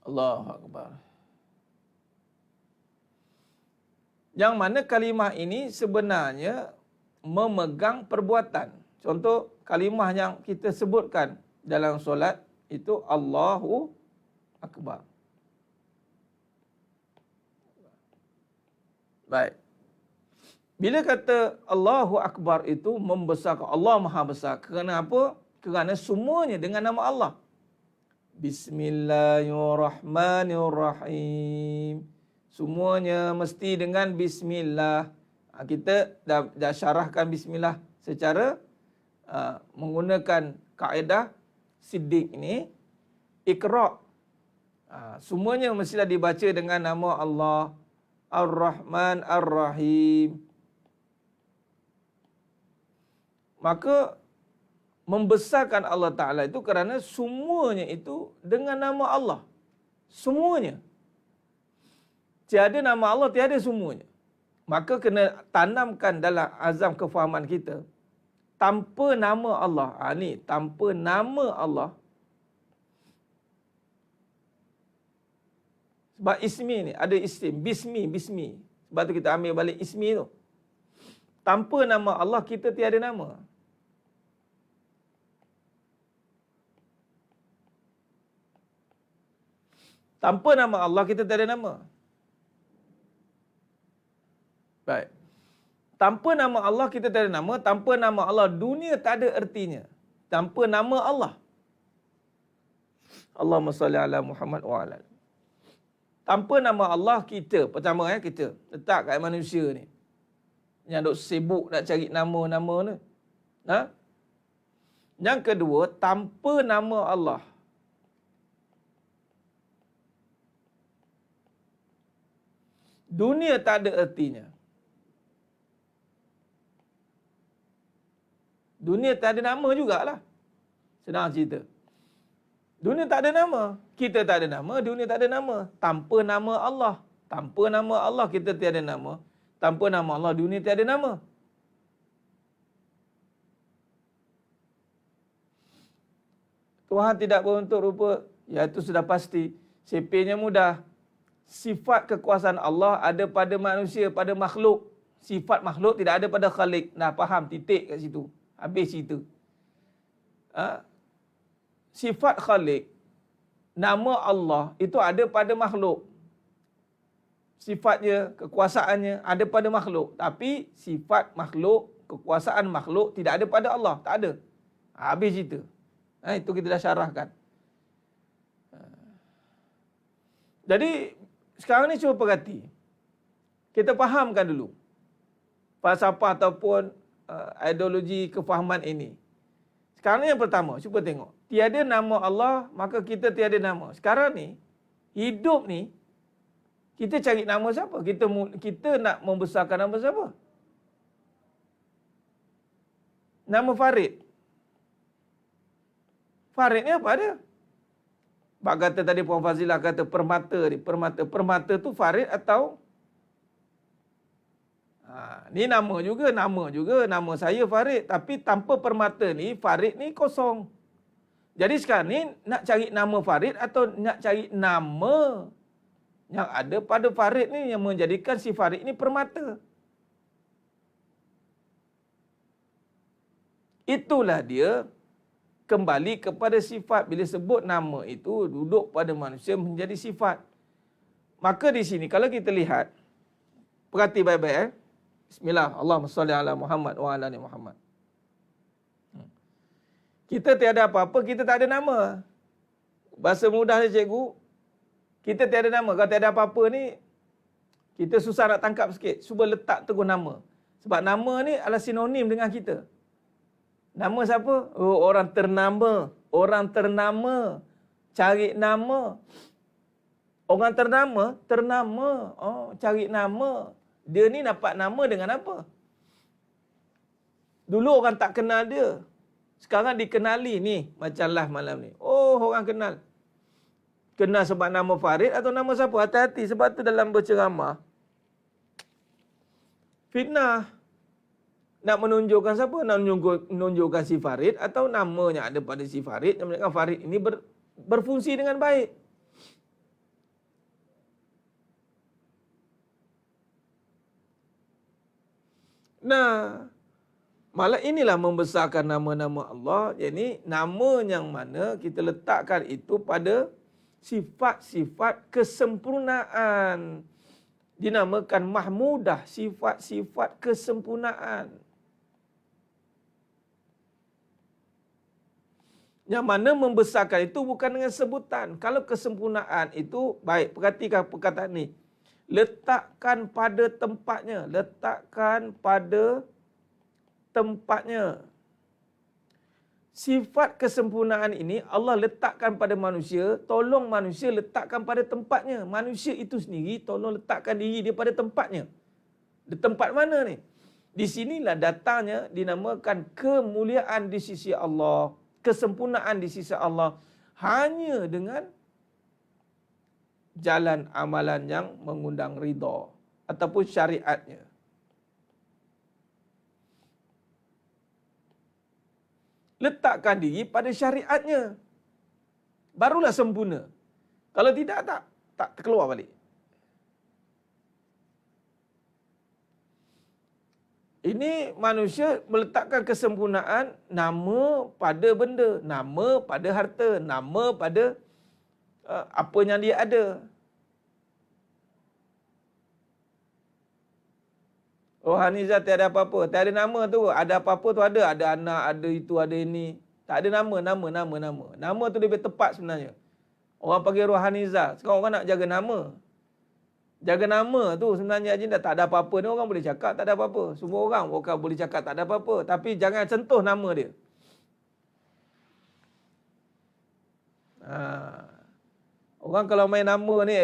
Allahu Akbar. Yang mana kalimah ini sebenarnya memegang perbuatan. Contoh kalimah yang kita sebutkan dalam solat itu Allahu Akbar. Baik. Bila kata Allahu Akbar itu membesarkan Allah Maha Besar. Kerana apa? Kerana semuanya dengan nama Allah. Bismillahirrahmanirrahim. Semuanya mesti dengan bismillah. Kita dah syarahkan bismillah secara menggunakan kaedah siddiq ini. Iqra' Semuanya mestilah dibaca dengan nama Allah. Ar-Rahman Ar-Rahim. Maka membesarkan Allah Ta'ala itu kerana semuanya itu dengan nama Allah. Semuanya. Tiada nama Allah, tiada semuanya. Maka kena tanamkan dalam azam kefahaman kita. Tanpa nama Allah. Ni, tanpa nama Allah. Sebab ismi ni, ada isim. Bismi, bismi. Sebab tu kita ambil balik ismi tu. Tanpa nama Allah, kita tiada nama. Tanpa nama Allah, kita tiada nama. Baik. Tanpa nama Allah, kita tiada nama. Tanpa nama Allah, dunia tak ada ertinya. Tanpa nama Allah. Allahumma salli ala Muhammad wa ala. Tanpa nama Allah, kita. Pertama, kita letak kat manusia ni. Yang duk sibuk nak cari nama-nama ni. Yang kedua, tanpa nama Allah. Dunia tak ada ertinya. Dunia tak ada nama jugalah. Senang cerita. Dunia tak ada nama. Kita tak ada nama, dunia tak ada nama. Tanpa nama Allah. Tanpa nama Allah, kita tiada nama. Tanpa nama Allah, dunia tiada nama. Tuhan tidak berbentuk rupa, ya itu sudah pasti. CP-nya mudah. Sifat kekuasaan Allah ada pada manusia, pada makhluk. Sifat makhluk tidak ada pada Khalik. Nah, faham? Titik kat situ. Habis cerita. Sifat Khalik, nama Allah itu ada pada makhluk. Sifatnya, kekuasaannya ada pada makhluk. Tapi sifat makhluk, kekuasaan makhluk tidak ada pada Allah. Tak ada. Habis cerita. Itu kita dah syarahkan. Jadi, sekarang ni cuba perhati. Kita fahamkan dulu falsafah ataupun ideologi kefahaman ini. Sekarang ni yang pertama, cuba tengok. Tiada nama Allah, maka kita tiada nama. Sekarang ni, hidup ni, kita cari nama siapa? Kita nak membesarkan nama siapa? Nama Farid. Farid ni apa dia? Bak kata tadi Puan Fazilah kata permata ni. Permata tu Farid atau? Ni nama juga. Nama saya Farid. Tapi tanpa permata ni, Farid ni kosong. Jadi sekarang ni nak cari nama Farid atau nak cari nama yang ada pada Farid ni yang menjadikan si Farid ni permata. Itulah dia kembali kepada sifat. Bila sebut nama itu duduk pada manusia menjadi sifat. Maka di sini kalau kita lihat, perhati baik-baik. Bismillah. Allahumma salli ala Muhammad wa ala Muhammad. Kita tiada apa-apa, kita tak ada nama. Bahasa mudah dia cikgu. Kita tiada nama. Kalau tiada apa-apa ni, kita susah nak tangkap sikit. Cuba letak teguh nama. Sebab nama ni adalah sinonim dengan kita. Nama siapa? Oh, orang ternama. Orang ternama. Cari nama. Orang ternama. Oh, cari nama. Dia ni dapat nama dengan apa? Dulu orang tak kenal dia. Sekarang dikenali ni. Macam lah malam ni. Oh, orang kenal. Kenal sebab nama Farid atau nama siapa? Hati-hati. Sebab tu dalam berceramah, fitnah. Nak menunjukkan siapa? Nak menunjukkan si Farid atau namanya ada pada si Farid yang menunjukkan Farid ini berfungsi dengan baik. Nah, malah inilah membesarkan nama-nama Allah. Jadi, nama yang mana kita letakkan itu pada sifat-sifat kesempurnaan. Dinamakan mahmudah, sifat-sifat kesempurnaan. Yang mana membesarkan itu bukan dengan sebutan. Kalau kesempurnaan itu, baik, perhatikan perkataan ni. Letakkan pada tempatnya. Letakkan pada tempatnya. sifat kesempurnaan ini Allah letakkan pada manusia, tolong manusia letakkan pada tempatnya. Manusia itu sendiri tolong letakkan diri dia pada tempatnya. Di tempat mana ni? Di sinilah datangnya dinamakan kemuliaan di sisi Allah, kesempurnaan di sisi Allah hanya dengan jalan amalan yang mengundang ridha ataupun syariatnya. Letakkan diri pada syariatnya, barulah sempurna. Kalau tidak, tak terkeluar balik. Ini manusia meletakkan kesempurnaan nama pada benda, nama pada harta, nama pada apa yang dia ada. Rohaniza tiada apa-apa, tiada nama tu, ada apa-apa tu ada anak, ada itu, ada ini. Tak ada nama. Nama tu lebih tepat sebenarnya. Orang panggil rohaniza. Sekarang orang nak jaga nama. Jaga nama tu sebenarnya agenda tak ada apa-apa ni, orang boleh cakap tak ada apa-apa. Semua orang boleh cakap tak ada apa-apa, tapi jangan sentuh nama dia. Orang kalau main nama ni,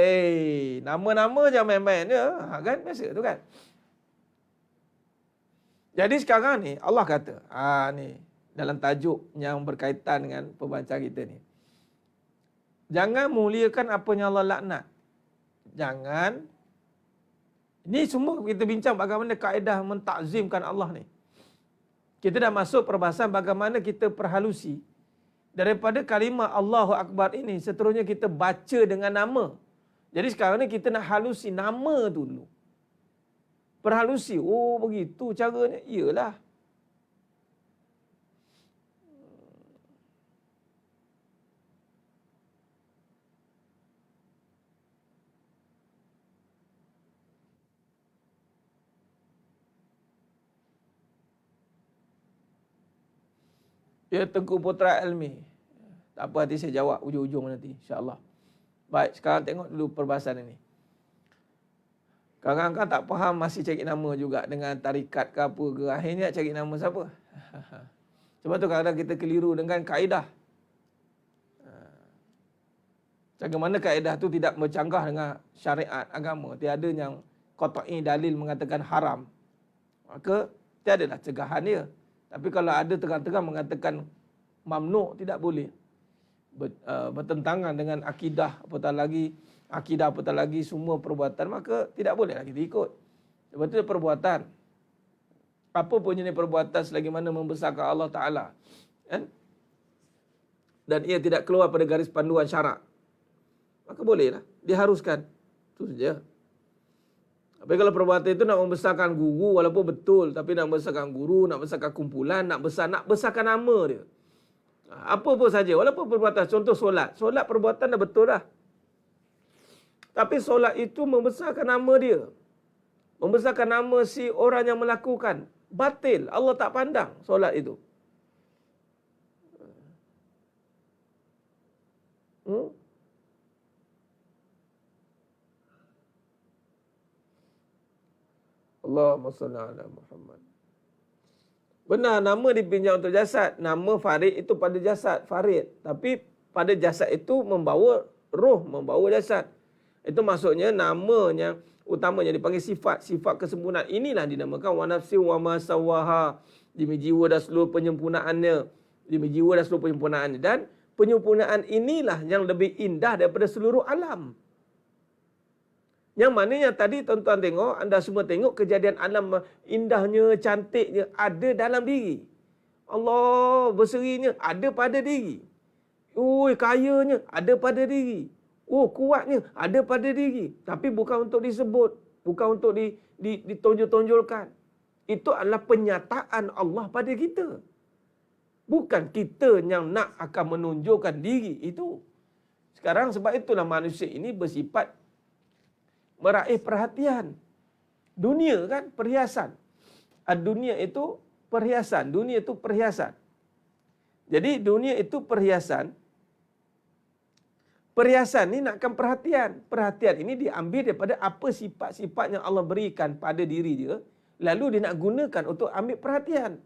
nama-nama jangan main-main dia. Kan biasa tu kan. Jadi sekarang ni Allah kata, ni dalam tajuk yang berkaitan dengan pembacaan kita ni. Jangan muliakan apa yang Allah laknat. Jangan. Ini semua kita bincang bagaimana kaedah mentakzimkan Allah ni. Kita dah masuk perbahasan bagaimana kita perhalusi daripada kalimah Allahu Akbar ini. Seterusnya kita baca dengan nama. Jadi sekarang ni kita nak halusi nama tu dulu. Perhalusi. Oh begitu caranya. Iyalah. Ya Tengku Putra Ilmi. Tak apa, nanti saya jawab ujung-ujung nanti, insya-Allah. Baik, sekarang tengok dulu perbahasan ini. Kadang-kadang tak faham masih cari nama juga dengan tarikat ke apa ke. Akhirnya cari nama siapa? Sebab tu kadang-kadang kita keliru dengan kaedah. Bagaimana kaedah tu tidak bercanggah dengan syariat agama. Tiada yang qat'i dalil mengatakan haram. Maka tiadalah cegahan dia. Tapi kalau ada terang-terang mengatakan mamnu', tidak boleh. Bertentangan dengan akidah, apatah lagi semua perbuatan, maka tidak boleh lagi diikut. Sebab itu perbuatan. Apa pun jenis perbuatan selagi mana membesarkan Allah Ta'ala. Kan? Dan ia tidak keluar pada garis panduan syarak, maka bolehlah, diharuskan. Itu saja. Tapi kalau perbuatan itu nak membesarkan guru, walaupun betul, tapi nak membesarkan guru, nak membesarkan kumpulan, nak besarkan nama dia. Apa pun saja, walaupun perbuatan, contoh solat. Solat perbuatan dah betul dah. Tapi solat itu membesarkan nama dia. Membesarkan nama si orang yang melakukan. Batil, Allah tak pandang solat itu. Allahumma salli ala Muhammad. Benar, nama dipinjam untuk jasad. Nama Farid itu pada jasad, Farid. Tapi pada jasad itu membawa roh, membawa jasad. Itu maksudnya namanya utamanya dipanggil sifat. Sifat kesempurnaan. Inilah dinamakan wa nafsi wa ma sawaha. Demi jiwa dan seluruh penyempurnaannya. Demi jiwa dan seluruh penyempurnaannya. Dan penyempurnaan inilah yang lebih indah daripada seluruh alam. Yang mana yang tadi tuan-tuan tengok, anda semua tengok kejadian alam indahnya, cantiknya ada dalam diri. Allah berserinya ada pada diri. Ui, kayanya ada pada diri. Oh, kuatnya ada pada diri. Tapi bukan untuk disebut, bukan untuk ditonjol-tonjolkan. Itu adalah penyataan Allah pada kita. Bukan kita yang nak akan menunjukkan diri itu. Sekarang sebab itulah manusia ini bersifat meraih perhatian. Dunia kan perhiasan. Dunia itu perhiasan. Dunia itu perhiasan. Jadi dunia itu perhiasan. Perhiasan ni nakkan perhatian. Perhatian ini diambil daripada apa sifat-sifat yang Allah berikan pada diri dia. Lalu dia nak gunakan untuk ambil perhatian.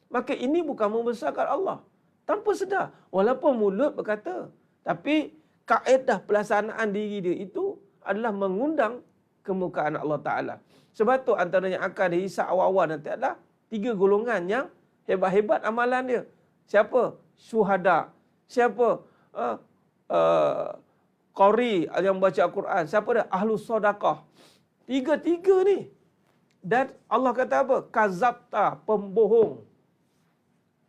Maka ini bukan membesarkan Allah. Tanpa sedar. Walaupun mulut berkata. Tapi kaedah pelaksanaan diri dia itu adalah mengundang kemukaan Allah Ta'ala. Sebab tu antaranya akan dihisap awal-awal nanti adalah 3 golongan yang hebat-hebat amalan dia. Siapa? Syuhada. Siapa? Qari yang baca Al-Quran. Siapa dia? Ahlus Sadaqah. 3 ni. Dan Allah kata apa? Kazabta, pembohong.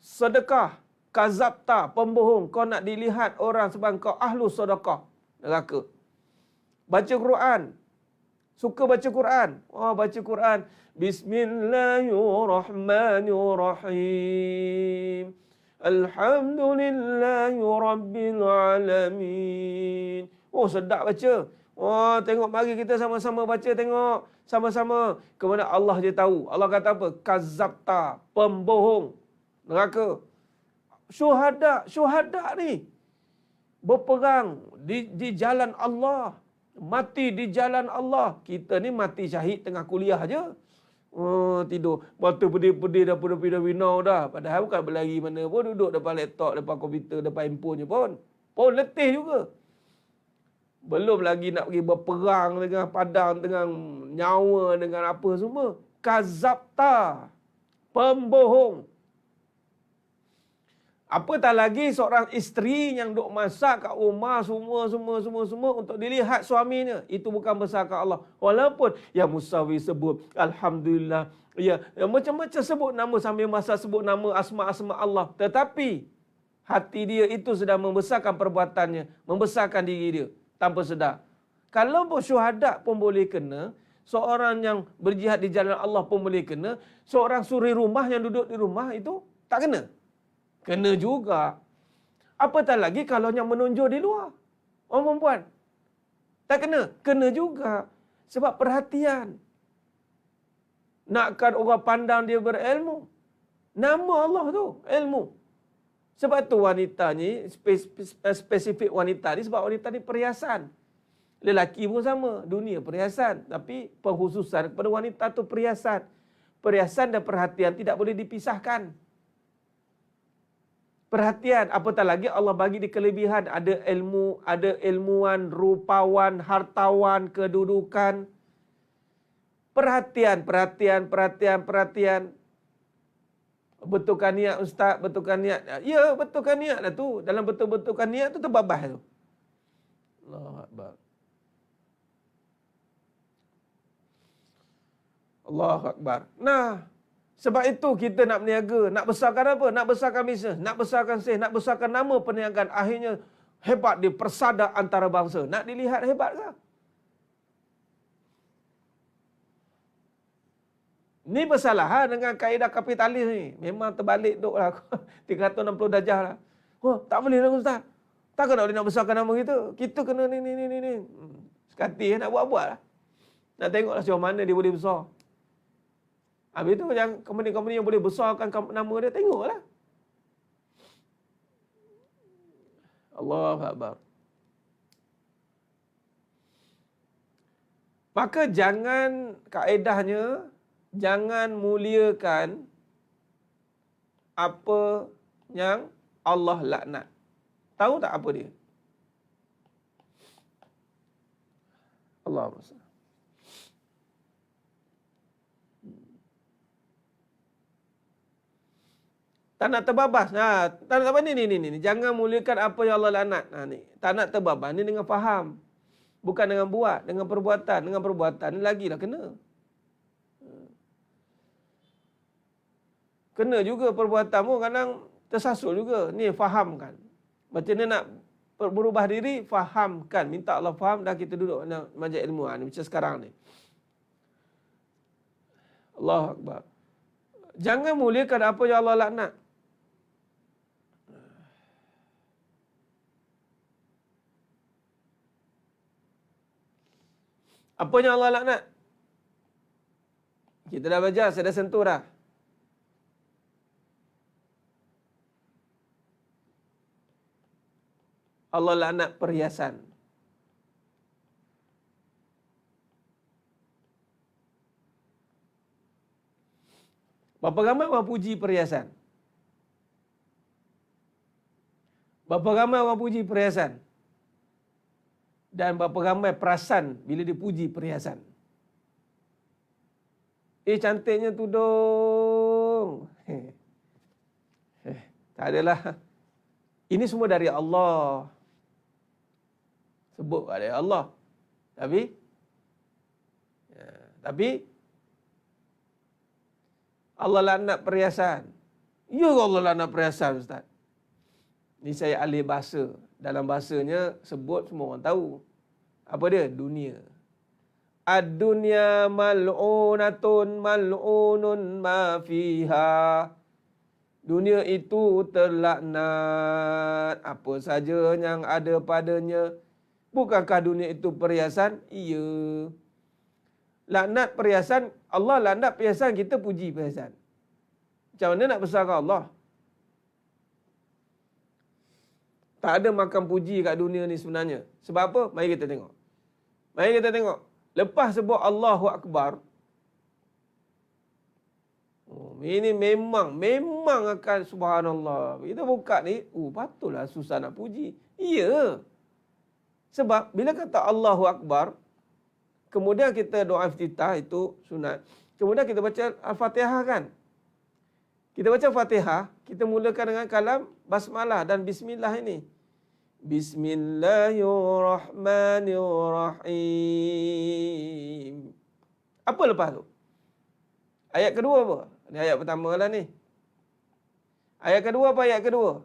Sedekah, kazabta, pembohong. Kau nak dilihat orang sebab kau ahlus sadaqah. Neraka. Baca Quran. Suka baca Quran. Baca Quran. Bismillahirrahmanirrahim. Alhamdulillahi Rabbil Alamin. Sedap baca. Tengok, mari kita sama-sama baca, tengok. Sama-sama. Kemana Allah je tahu. Allah kata apa? Kazabta, pembohong. Neraka. Syuhada ni berperang di jalan Allah. Mati di jalan Allah. Kita ni mati syahid tengah kuliah je. Tidur. Mata pedih-pedih dah pinau dah. Padahal bukan berlari mana pun. Duduk depan laptop, depan komputer, depan handphone je pun. Letih juga. Belum lagi nak pergi berperang dengan padang, dengan nyawa, dengan apa semua. Kazabta. Pembohong. Apatah lagi seorang isteri yang duk masak kat rumah semua untuk dilihat suaminya. Itu bukan besarkan Allah. Walaupun yang Musawi sebut Alhamdulillah. Ya, macam-macam sebut nama sambil masak, sebut nama asma-asma Allah. Tetapi hati dia itu sedang membesarkan perbuatannya, membesarkan diri dia tanpa sedar. Kalau syuhada pun boleh kena, seorang yang berjihad di jalan Allah pun boleh kena, seorang suri rumah yang duduk di rumah itu tak kena. Kena juga. Apatah lagi kalau yang menonjol di luar. Orang perempuan. Tak kena. Kena juga. Sebab perhatian. Nakkan orang pandang dia berilmu. Nama Allah tu, ilmu. Sebab tu wanita ni, spesifik wanita ni, sebab wanita ni perhiasan. Lelaki pun sama. Dunia perhiasan. Tapi pengkhususan kepada wanita tu perhiasan. Perhiasan dan perhatian tidak boleh dipisahkan. Perhatian, apatah lagi Allah bagi di kelebihan. Ada ilmu, ada ilmuwan, rupawan, hartawan, kedudukan. Perhatian. Betulkan niat Ustaz, betulkan niat. Ya, betulkan niat lah tu. Dalam betul-betulkan niat tu terbabas tu. Allahu Akbar. Allahu Akbar. Nah, sebab itu kita nak berniaga, nak besarkan apa? Nak besarkan bisnes, nak besarkan sales, nak besarkan nama perniagaan. Akhirnya hebat di persada antara bangsa. Nak dilihat hebat ke? Ni bersalahan dengan kaedah kapitalis ni. Memang terbalik duk lah. 360 darjah lah. Tak boleh lah Ustaz. Takkan nak besarkan nama kita? Kita kena ni. Sekati nak buat-buat lah. Nak tengoklah sejauh mana dia boleh besar. Habis tu yang company-company yang boleh besarkan nama dia, tengoklah. Allahu Akbar. Maka kaedahnya, jangan muliakan apa yang Allah laknat. Tahu tak apa dia? Allahumma salli. Tak nak terbabas. Tak nak apa ni. Jangan muliakan apa yang Allah laknat. Ni. Tak nak terbabas. Ni dengan faham. Bukan dengan buat. Dengan perbuatan. Dengan perbuatan ni lagilah kena. Kena juga perbuatanmu kadang tersasul juga. Ni fahamkan. Macam ni nak berubah diri, fahamkan. Minta Allah faham, dah kita duduk majlis ilmu. Ni macam sekarang ni. Allahu Akbar. Jangan muliakan apa yang Allah laknat. Apa yang Allah laknat? Kita dah baca, saya dah sentuh dah. Allah laknat perhiasan. Berapa ramai orang puji perhiasan? Berapa ramai orang puji perhiasan? Dan berapa ramai perasan bila dia puji perhiasan? Cantiknya tu dong. Tak adalah. Ini semua dari Allah. Sebut dari Allah. Tapi Allah laknat perhiasan. Ya Allah laknat perhiasan, Ustaz. Ni saya ahli bahasa. Dalam bahasanya sebut semua orang tahu. Apa dia? Dunia. Ad-dunya mal'unatun mal'unun ma fiha. Dunia itu terlaknat. Apa saja yang ada padanya. Bukankah dunia itu perhiasan? Iya. Laknat perhiasan, Allah laknat perhiasan, kita puji perhiasan. Macam mana nak besarkan Allah? Tak ada makan puji kat dunia ni sebenarnya. Sebab apa? Mari kita tengok. Mari kita tengok. Lepas sebut Allahu Akbar, ini memang akan subhanallah. Kita buka ni, patutlah susah nak puji. Ya. Sebab bila kata Allahu Akbar, kemudian kita doa iftitah, itu sunat. Kemudian kita baca Al-Fatihah kan. Kita baca Fatihah, kita mulakan dengan kalam basmalah dan bismillah ini. Bismillahirrahmanirrahim. Apa lepas tu? Ayat kedua apa? Ini ayat pertama lah ni. Ayat kedua apa ayat kedua?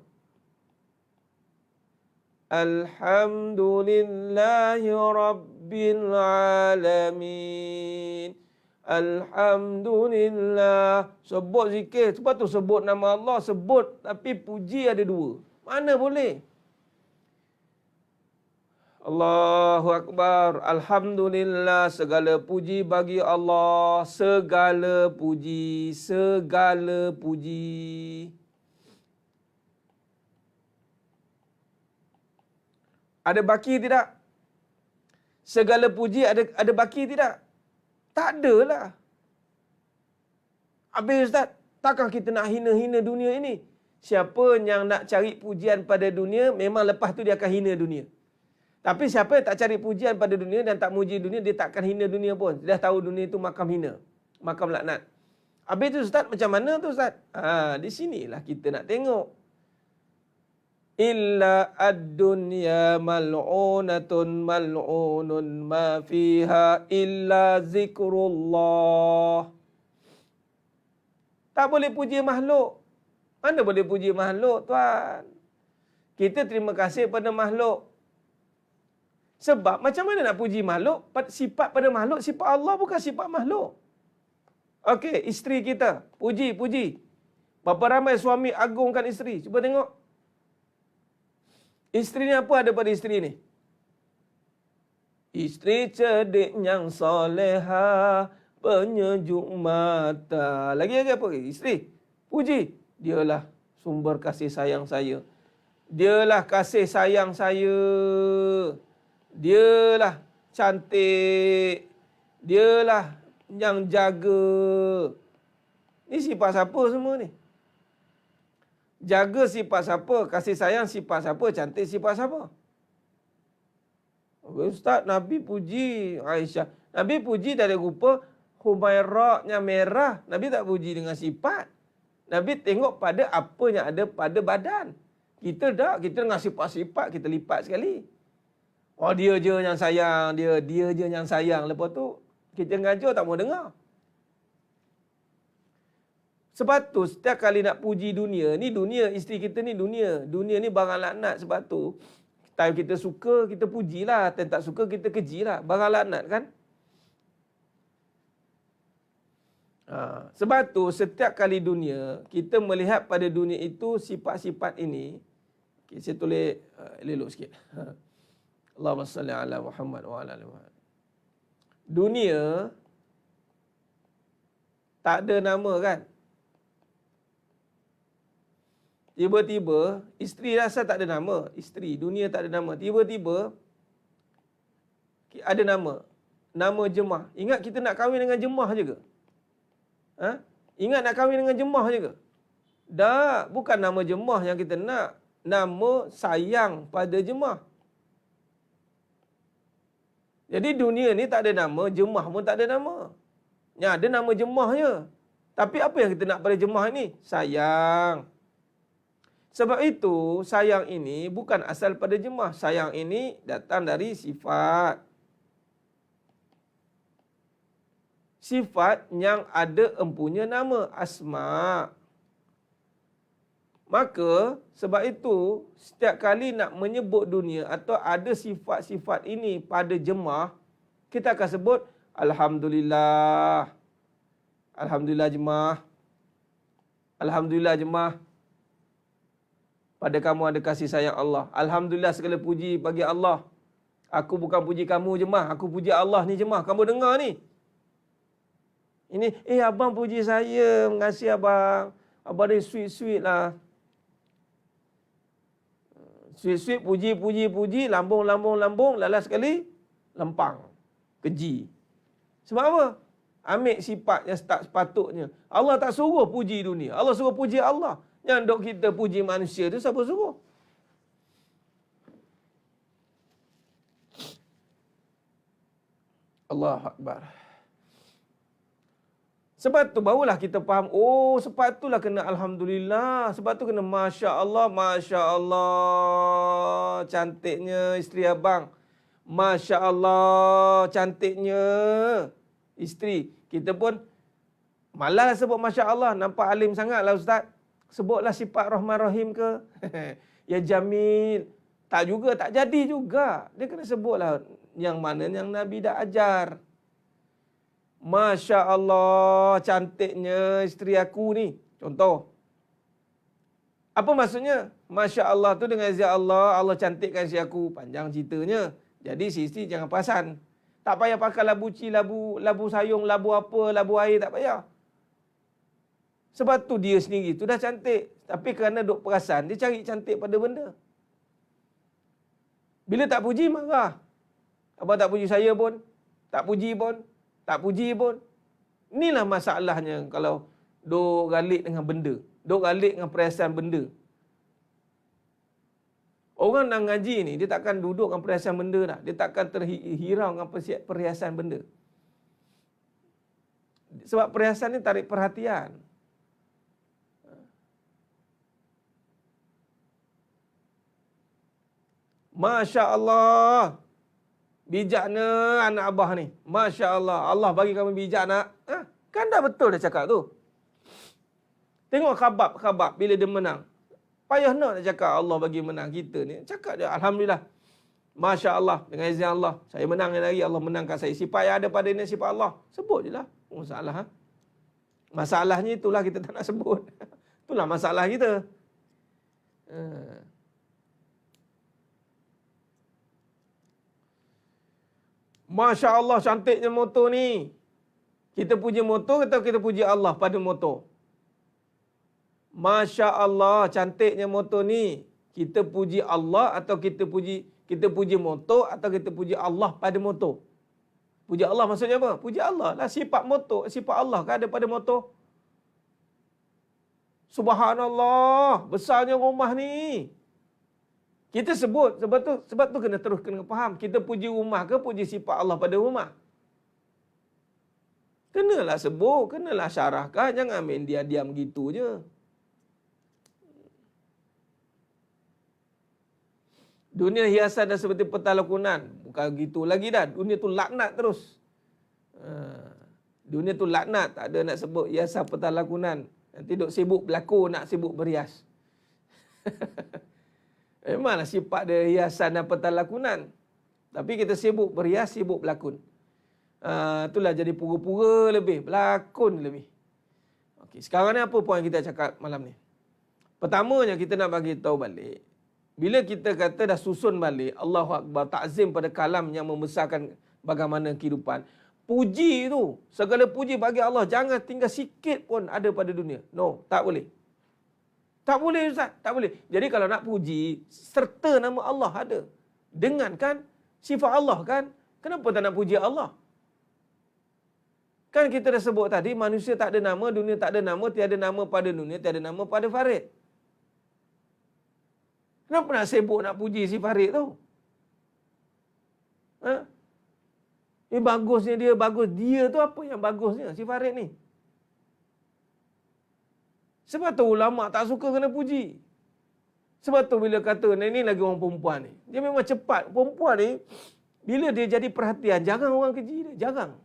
Alhamdulillahi Rabbil Alamin. Alhamdulillah. Sebut zikir. Sebab tu sebut nama Allah. Sebut. Tapi puji ada dua. Mana boleh? Allahu Akbar. Alhamdulillah. Segala puji bagi Allah. Segala puji. Segala puji. Ada baki tidak? Segala puji ada baki tidak? Tak adalah. Habis Ustaz, takkan kita nak hina-hina dunia ini? Siapa yang nak cari pujian pada dunia, memang lepas tu dia akan hina dunia. Tapi siapa yang tak cari pujian pada dunia dan tak muji dunia, dia tak akan hina dunia pun. Dia dah tahu dunia itu makam hina, makam laknat. Habis tu Ustaz, macam mana tu Ustaz? Di sinilah kita nak tengok. Illa ad-dunya mal'unatun mal'unun ma fiha illa zikrullah. Tak boleh puji makhluk. Mana boleh puji makhluk, tuan? Kita terima kasih pada makhluk. Sebab macam mana nak puji makhluk? Sifat pada makhluk, sifat Allah bukan sifat makhluk. Okey, isteri kita, puji. Berapa ramai suami agungkan isteri? Cuba tengok. Isteri ni apa ada pada isteri ni? Isteri cerdik yang soleha, penyejuk mata. Lagi apa? Isteri, puji. Dialah sumber kasih sayang saya. Dialah kasih sayang saya. Dialah cantik. Dialah yang jaga. Ni sifat siapa semua ni? Jaga sifat siapa? Kasih sayang sifat siapa? Cantik sifat siapa? Ustaz, Nabi puji Aisyah. Nabi puji dari rupa Humairahnya merah. Nabi tak puji dengan sifat. Nabi tengok pada apa yang ada pada badan. Kita tak. Kita dengan sifat-sifat kita lipat sekali. Dia je yang sayang. Dia je yang sayang. Lepas tu kita ngajar tak mau dengar. Sebab tu setiap kali nak puji dunia, ni dunia, isteri kita ni dunia. Dunia ni barang laknat. Sebab tu time kita suka, kita pujilah. Time tak suka, kita kejilah. Barang laknat kan? Sebab tu setiap kali dunia, kita melihat pada dunia itu sifat-sifat ini. Okay, saya tulis elok sikit. Allahumma salli ala Muhammad wa ala ali Muhammad. Dunia tak ada nama kan? Tiba-tiba, isteri rasa tak ada nama. Isteri, dunia tak ada nama. Tiba-tiba, ada nama. Nama jemah. Ingat kita nak kahwin dengan jemah je ke? Ingat nak kahwin dengan jemah je ke? Tak, bukan nama jemah yang kita nak. nama sayang pada jemaah. Jadi dunia ni tak ada nama, jemaah pun tak ada nama. Ya, ada nama jemaahnya. Tapi apa yang kita nak pada jemaah ni? Sayang. Sebab itu, sayang ini bukan asal pada jemaah. Sayang ini datang dari sifat. Sifat yang ada empunya nama, asma'. Maka, sebab itu, setiap kali nak menyebut dunia atau ada sifat-sifat ini pada jemaah, kita akan sebut, Alhamdulillah. Alhamdulillah jemaah. Alhamdulillah jemaah. Pada kamu ada kasih sayang Allah. Alhamdulillah segala puji bagi Allah. Aku bukan puji kamu jemaah, aku puji Allah ni jemaah. Kamu dengar ni. Ini, abang puji saya, mengasihi abang. Abang ni sweet-sweet lah. Sweet-sweet, puji, lambung, lalas sekali, lempang. Keji. Sebab apa? Ambil sifat yang tak sepatutnya. Allah tak suruh puji dunia. Allah suruh puji Allah. Yang dok kita puji manusia tu siapa suruh? Allahu Akbar. Sebab tu barulah kita faham, sebab itulah kena Alhamdulillah. Sebab tu kena Masya Allah, Masya Allah. Cantiknya isteri abang. Masya Allah, cantiknya isteri. Kita pun malas sebut Masya Allah. Nampak alim sangatlah Ustaz. Sebutlah sifat Rahman Rahim ke. Ya Jamil. Tak juga, tak jadi juga. Dia kena sebutlah yang mana yang Nabi dah ajar. Masya Allah, cantiknya isteri aku ni. Contoh. Apa maksudnya? Masya Allah tu dengan izin Allah, Allah cantikkan isteri aku. Panjang ceritanya. Jadi si isteri jangan perasan. Tak payah pakai labu labu sayung, labu apa, labu air, tak payah. Sebab tu dia sendiri tu dah cantik. Tapi kerana duk perasan, dia cari cantik pada benda. Bila tak puji, marah. Abang tak puji saya pun. Tak puji pun. Tak puji pun. Inilah masalahnya kalau duk galik dengan benda. Duk galik dengan perhiasan benda. Orang nak ngaji ni, dia takkan duduk dengan perhiasan benda dah. Dia takkan terhirau dengan perhiasan benda. Sebab perhiasan ni tarik perhatian. Masya Allah. Bijaknya anak abah ni. Masya Allah. Allah bagi kamu bijak nak. Kan dah betul dah cakap tu. Tengok khabab bila dia menang. Payah nak cakap Allah bagi menang kita ni. Cakap dia Alhamdulillah. Masya Allah. Dengan izin Allah. Saya menang lagi. Allah menangkan saya. Sifat yang ada pada ini sifat Allah. Sebut je lah. Masalah. Masalahnya itulah kita tak nak sebut. Itulah masalah kita. Masya Allah cantiknya motor ni. Kita puji motor atau kita puji Allah pada motor? Masya Allah cantiknya motor ni. Kita puji Allah atau kita puji motor atau kita puji Allah pada motor? Puji Allah maksudnya apa? Puji Allah lah. Sifat motor, sifat Allah kan ada pada motor. Subhanallah, besarnya rumah ni. Kita sebut, sebab tu kena faham. Kita puji rumah ke puji sifat Allah pada rumah? Kenalah sebut, kenalah syarahkan. Jangan main diam-diam gitu je. Dunia hiasan dah seperti peta lakonan. Bukan gitu lagi dah. Dunia tu laknat terus. Dunia tu laknat. Tak ada nak sebut hiasan peta lakonan. Nanti duk sibuk berlakon, nak sibuk berias. Memanglah sifat dia hiasan dan peta lakonan. Tapi kita sibuk berias, sibuk berlakon. Itulah jadi pura-pura lebih. Berlakon lebih. Okey, sekarang ni apa poin kita cakap malam ni? Pertamanya kita nak bagi tahu balik. Bila kita kata dah susun balik, Allahu Akbar, takzim pada kalam yang membesarkan bagaimana kehidupan. Puji tu, segala puji bagi Allah. Jangan tinggal sikit pun ada pada dunia. No, tak boleh. Tak boleh Ustaz, tak boleh. Jadi kalau nak puji, serta nama Allah ada. Dengan kan, sifat Allah kan. Kenapa tak nak puji Allah? Kan kita dah sebut tadi, manusia tak ada nama, dunia tak ada nama, tiada nama pada dunia, tiada nama pada Farid. Kenapa nak sibuk nak puji si Farid tu? Ha? Bagusnya dia, bagus. Dia tu apa yang bagusnya si Farid ni? Sebab tu ulama tak suka kena puji. Sebab tu bila kata, ni lagi orang perempuan ni. Dia memang cepat. Perempuan ni, bila dia jadi perhatian, jangan orang keji dia. Jangan.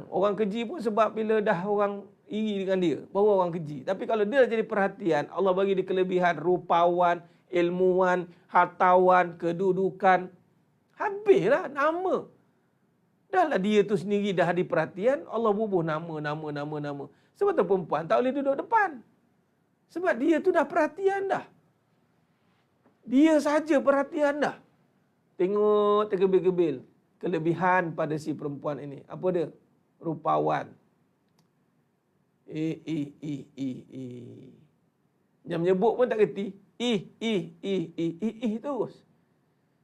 Orang keji pun sebab bila dah orang iri dengan dia, baru orang keji. Tapi kalau dia jadi perhatian, Allah bagi dia kelebihan, rupawan, ilmuwan, hartawan, kedudukan. Habislah nama. Dah lah dia tu sendiri dah ada perhatian, Allah bubuh nama. Sebab tu perempuan tak boleh duduk depan. Sebab dia tu dah perhatian dah. Dia saja perhatian dah. Tengok tergebil-gebil. Kelebihan pada si perempuan ini. Apa dia? Rupawan. Dia menyebut pun tak kerti. Terus.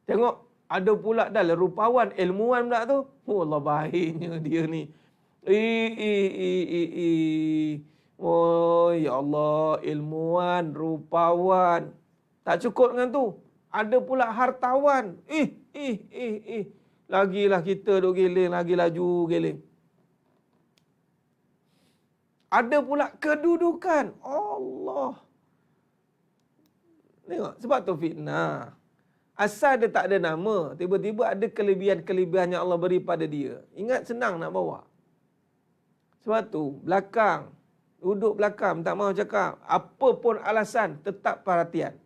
Tengok. Ada pula dah lah rupawan, ilmuwan pula tu. Oh Allah, baiknya dia ni. Oh ya Allah, ilmuwan, rupawan. Tak cukup dengan tu. Ada pula hartawan. Lagilah kita duk giling, lagi laju giling. Ada pula kedudukan. Allah. Tengok, sebab tu fitnah. Asal dia tak ada nama, tiba-tiba ada kelebihan-kelebihan yang Allah beri pada dia. Ingat senang nak bawa. Sebab tu, belakang. Duduk belakang, tak mahu cakap. Apa pun alasan, tetap perhatian.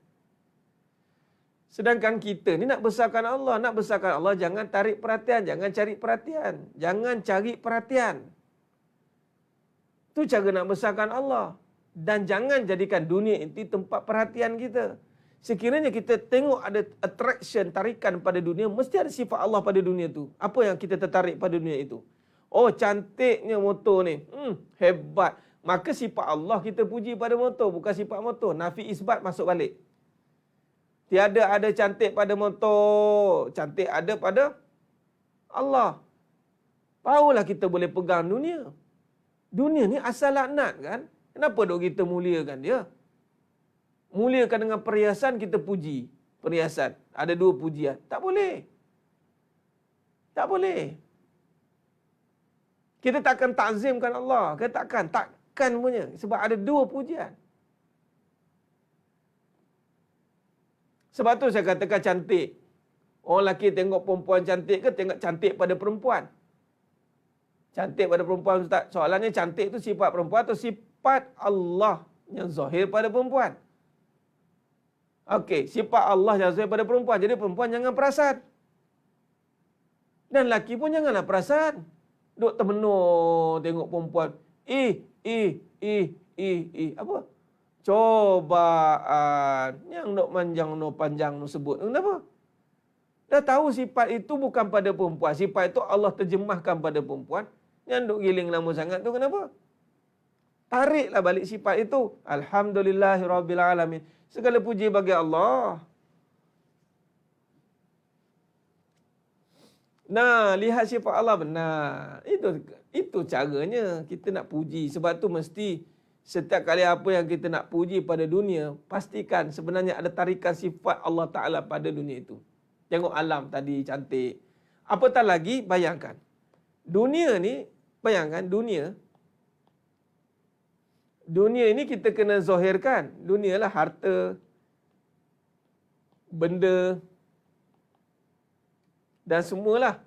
Sedangkan kita ni nak besarkan Allah. Nak besarkan Allah, jangan tarik perhatian. Jangan cari perhatian. Jangan cari perhatian. Itu cara nak besarkan Allah. Dan jangan jadikan dunia ini tempat perhatian kita. Sekiranya kita tengok ada attraction, tarikan pada dunia, mesti ada sifat Allah pada dunia tu. Apa yang kita tertarik pada dunia itu? Oh, cantiknya motor ni. Hebat. Maka sifat Allah kita puji pada motor, bukan sifat motor. Nafi isbat masuk balik. Tiada ada cantik pada motor. Cantik ada pada Allah. Barulah kita boleh pegang dunia. Dunia ni asal laknat kan? Kenapa dok kita muliakan dia? Muliakan dengan perhiasan, kita puji perhiasan. Ada dua pujian. Tak boleh. Tak boleh. Kita takkan takzimkan Allah. Kita takkan punya. Sebab ada dua pujian. Sebab tu saya katakan cantik. Orang lelaki tengok perempuan cantik ke tengok cantik pada perempuan? Cantik pada perempuan, Ustaz. Soalannya cantik tu sifat perempuan atau sifat Allah yang zahir pada perempuan? Okey, sifat Allah yang zahir pada perempuan. Jadi perempuan jangan perasan. Dan lelaki pun janganlah perasan. Duk termenung tengok perempuan. Apa? Cobaan. Yang duk manjang no panjang no sebut. Kenapa? Dah tahu sifat itu bukan pada perempuan. Sifat itu Allah terjemahkan pada perempuan. Yang duk giling lama sangat tu kenapa? Tariklah balik sifat itu. Alhamdulillahirrabbilalamin. Segala puji bagi Allah. Nah, lihat sifat Allah benar. Itu caranya kita nak puji. Sebab tu mesti setiap kali apa yang kita nak puji pada dunia, pastikan sebenarnya ada tarikan sifat Allah Ta'ala pada dunia itu. Tengok alam tadi cantik. Apatah lagi, bayangkan. Dunia ni, bayangkan dunia. Dunia ini kita kena zahirkan. Dunia lah harta, benda, dan semualah.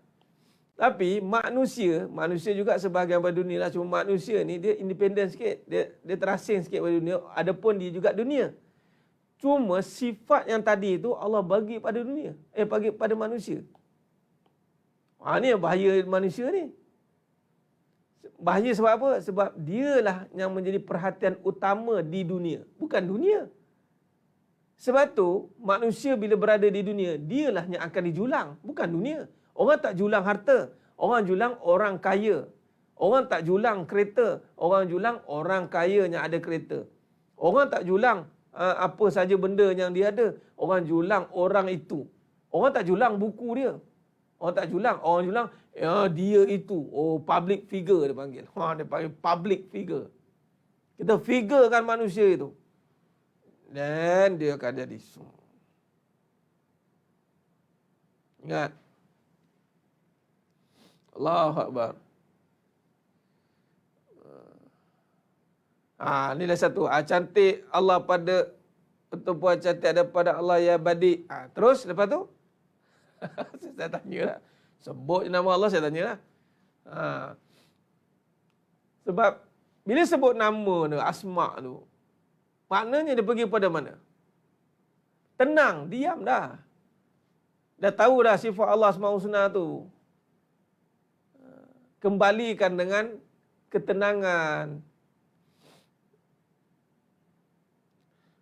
Tapi manusia juga sebahagian pada dunia lah. Cuma manusia ni dia independen sikit. Dia terasing sikit pada dunia. Adapun dia juga dunia. Cuma sifat yang tadi itu Allah bagi pada dunia. Bagi pada manusia. Ni yang bahaya manusia ni. Bahaya sebab apa? Sebab dialah yang menjadi perhatian utama di dunia. Bukan dunia. Sebab tu, manusia bila berada di dunia, dialah yang akan dijulang. Bukan dunia. Orang tak julang harta. Orang julang orang kaya. Orang tak julang kereta. Orang julang orang kaya yang ada kereta. Orang tak julang apa saja benda yang dia ada. Orang julang orang itu. Orang tak julang buku dia. Orang tak julang. Orang julang dia itu. Oh, public figure dia panggil. Dia panggil public figure. Kita figurekan manusia itu. dan dia akan jadi sum. Ingat. Allahu Akbar. Inilah satu. Cantik Allah pada perempuan cantik daripada Allah ya badi. Terus lepas tu saya tanya lah. Sebut nama Allah saya tanya lah. Sebab bila sebut nama tu, asma' tu, maknanya dia pergi pada mana? Tenang, diam dah. Dah tahu dah sifat Allah Asma'ul Husna tu. Kembalikan dengan ketenangan.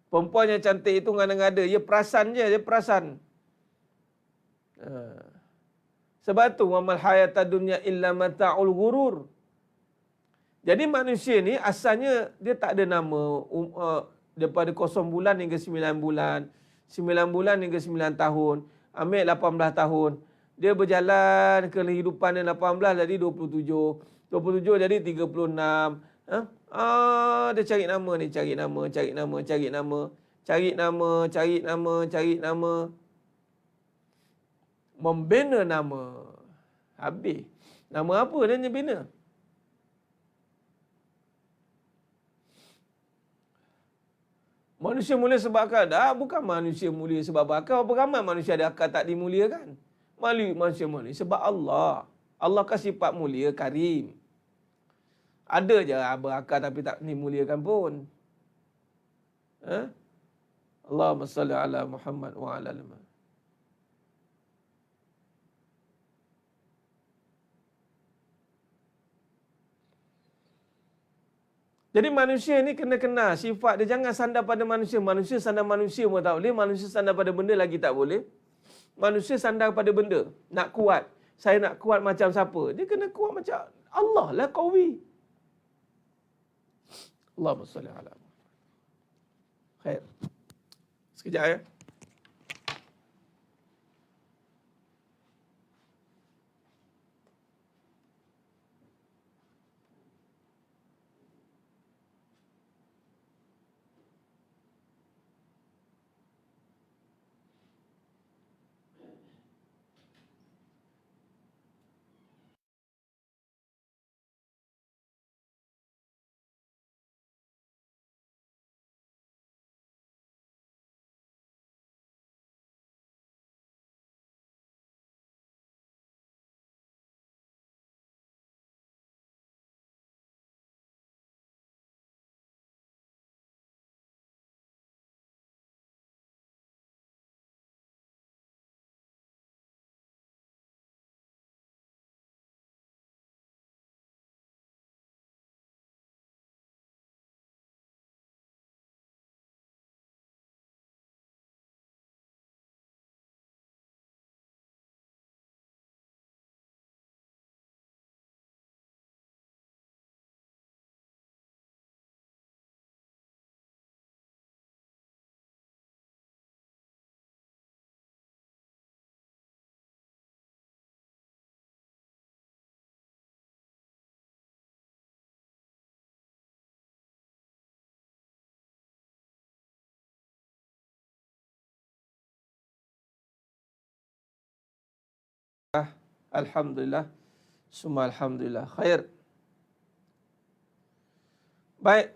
Perempuan yang cantik itu ngada-ngada. Dia perasan je, dia perasan. Sebab tu, wamal hayata dunya illa mata'ul ghurur. Jadi manusia ni asalnya dia tak ada nama. Daripada 0 bulan hingga 9 bulan. 9 bulan hingga 9 tahun. Ambil 18 tahun. Dia berjalan kehidupan dia 18 jadi 27. 27 jadi 36. Dia cari nama ni, cari nama, cari nama, cari nama, cari nama, cari nama, cari nama. Membina nama. Habis. Nama apa dia bina? Manusia mulia sebab akal. Bukan manusia mulia sebab akal. Apa ramai manusia ada akal tak dimuliakan? Manusia mulia sebab Allah. Allah kan sifat mulia, karim. Ada je berakal tapi tak dimuliakan pun. Allahumma salli ala Muhammad wa ala ali Muhammad. Jadi manusia ni kena kenal sifat dia. Jangan sandar pada manusia. Manusia sandar manusia pun tak boleh. Manusia sandar pada benda lagi tak boleh. Manusia sandar pada benda. Nak kuat. Saya nak kuat macam siapa? Dia kena kuat macam Allah lah, qawi. Allahumma salli ala Muhammad. Khair. Sekejap ya. Alhamdulillah. Summa alhamdulillah. Khair. Baik.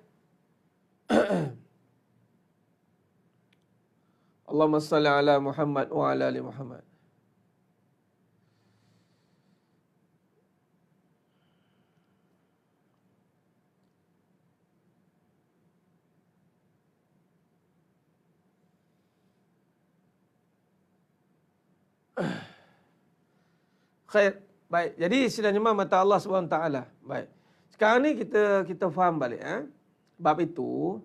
Allahumma salli ala Muhammad wa ala ali Muhammad. Khair. Baik. Jadi sidang jemaah mata Allah SWT. Baik. Sekarang ni kita faham balik bab itu.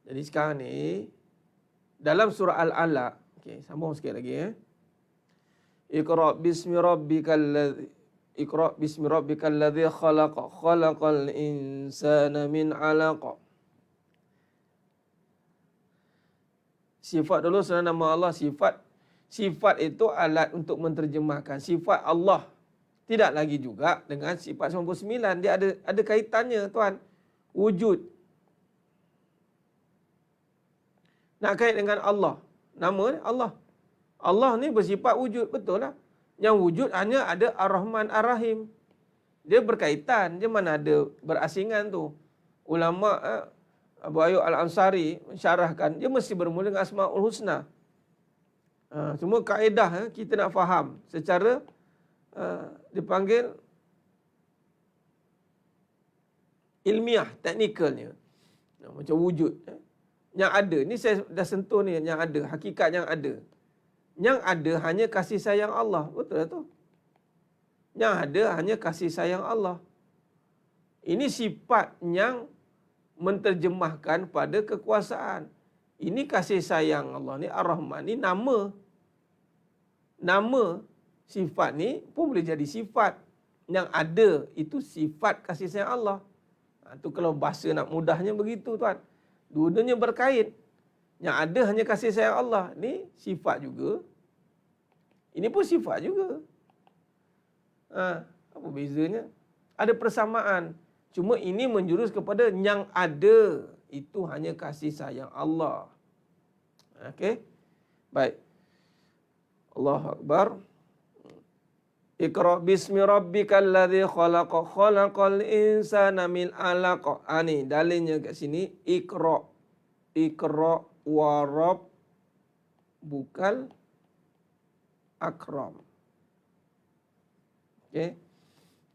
Jadi sekarang ni dalam surah Al-Alaq. Okey, sambung sikit lagi Iqra bismi rabbikal ladzi Iqra bismi rabbikal ladzi khalaqa khalaqal insana min 'alaq. Sifat dulu sebenarnya nama Allah sifat. Sifat itu alat untuk menterjemahkan sifat Allah. Tidak lagi juga dengan sifat 99. Dia ada kaitannya tuan. Wujud. Nak kait dengan Allah. Nama ni Allah. Allah ni bersifat wujud, betul lah. Yang wujud hanya ada Ar-Rahman Ar-Rahim. Dia berkaitan, dia mana ada berasingan tu. Ulama Abu Ayyub Al-Ansari mensyarahkan, dia mesti bermula dengan Asmaul Husna. Cuma kaedah kita nak faham secara dipanggil ilmiah, teknikalnya. Macam wujud. Yang ada, ni saya dah sentuh ni, yang ada, hakikat yang ada. Yang ada hanya kasih sayang Allah. Betul tak tu? Yang ada hanya kasih sayang Allah. Ini sifat yang menterjemahkan pada kekuasaan. Ini kasih sayang Allah ni, Ar-Rahman ni nama. Nama sifat ni pun boleh jadi sifat. Yang ada itu sifat kasih sayang Allah. Tu kalau bahasa nak mudahnya begitu tuan. Dua-duanya berkait. Yang ada hanya kasih sayang Allah. Ni sifat juga. Ini pun sifat juga. Apa bezanya? Ada persamaan. Cuma ini menjurus kepada yang ada itu hanya kasih sayang Allah. Okey. Baik. Allahu Akbar. Iqra bismi rabbikal ladzi khalaq khalaqal insana min 'alaq. Ni dalilnya kat sini Iqra. Iqra wa rabbukal akram. Okey.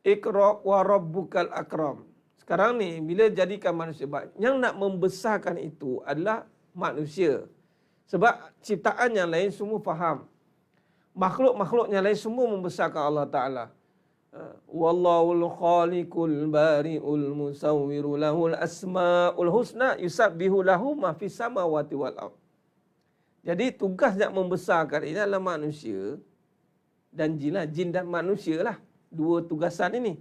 Iqra wa rabbukal akram. Sekarang ni bila jadikan manusia, yang nak membesarkan itu adalah manusia. Sebab ciptaan yang lain semua faham. Makhluk-makhluk yang lain semua membesarkan Allah Ta'ala. Wallahul khaliqul bari'ul musawwiru lahul asma'ul husna yusabbihu lahu ma fis samawati wal ard. Jadi tugas nak membesarkan ini adalah manusia dan jin lah. Jin dan manusia lah. Dua tugasan ini.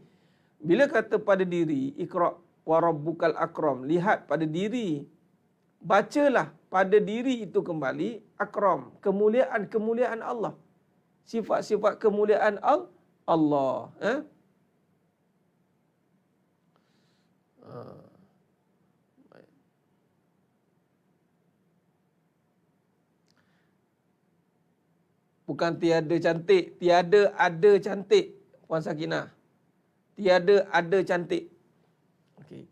Bila kata pada diri, Iqra wa rabbukal akram. Lihat pada diri. Bacalah pada diri itu kembali akram. Kemuliaan-kemuliaan Allah. Sifat-sifat kemuliaan Allah. Bukan tiada cantik. Tiada ada cantik. Puan Sakinah. Tiada ada cantik. Okey.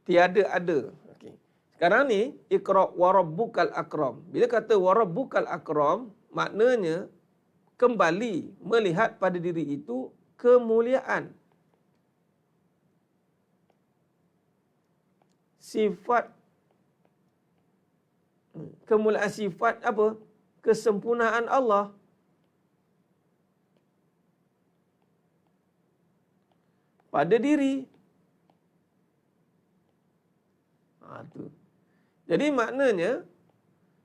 Tiada ada. Okey. Sekarang ni Iqra wa rabbukal akram. Bila kata wa rabbukal akram, maknanya kembali melihat pada diri itu kemuliaan. Sifat kemuliaan sifat apa? Kesempurnaan Allah. Pada diri. Tu. Jadi maknanya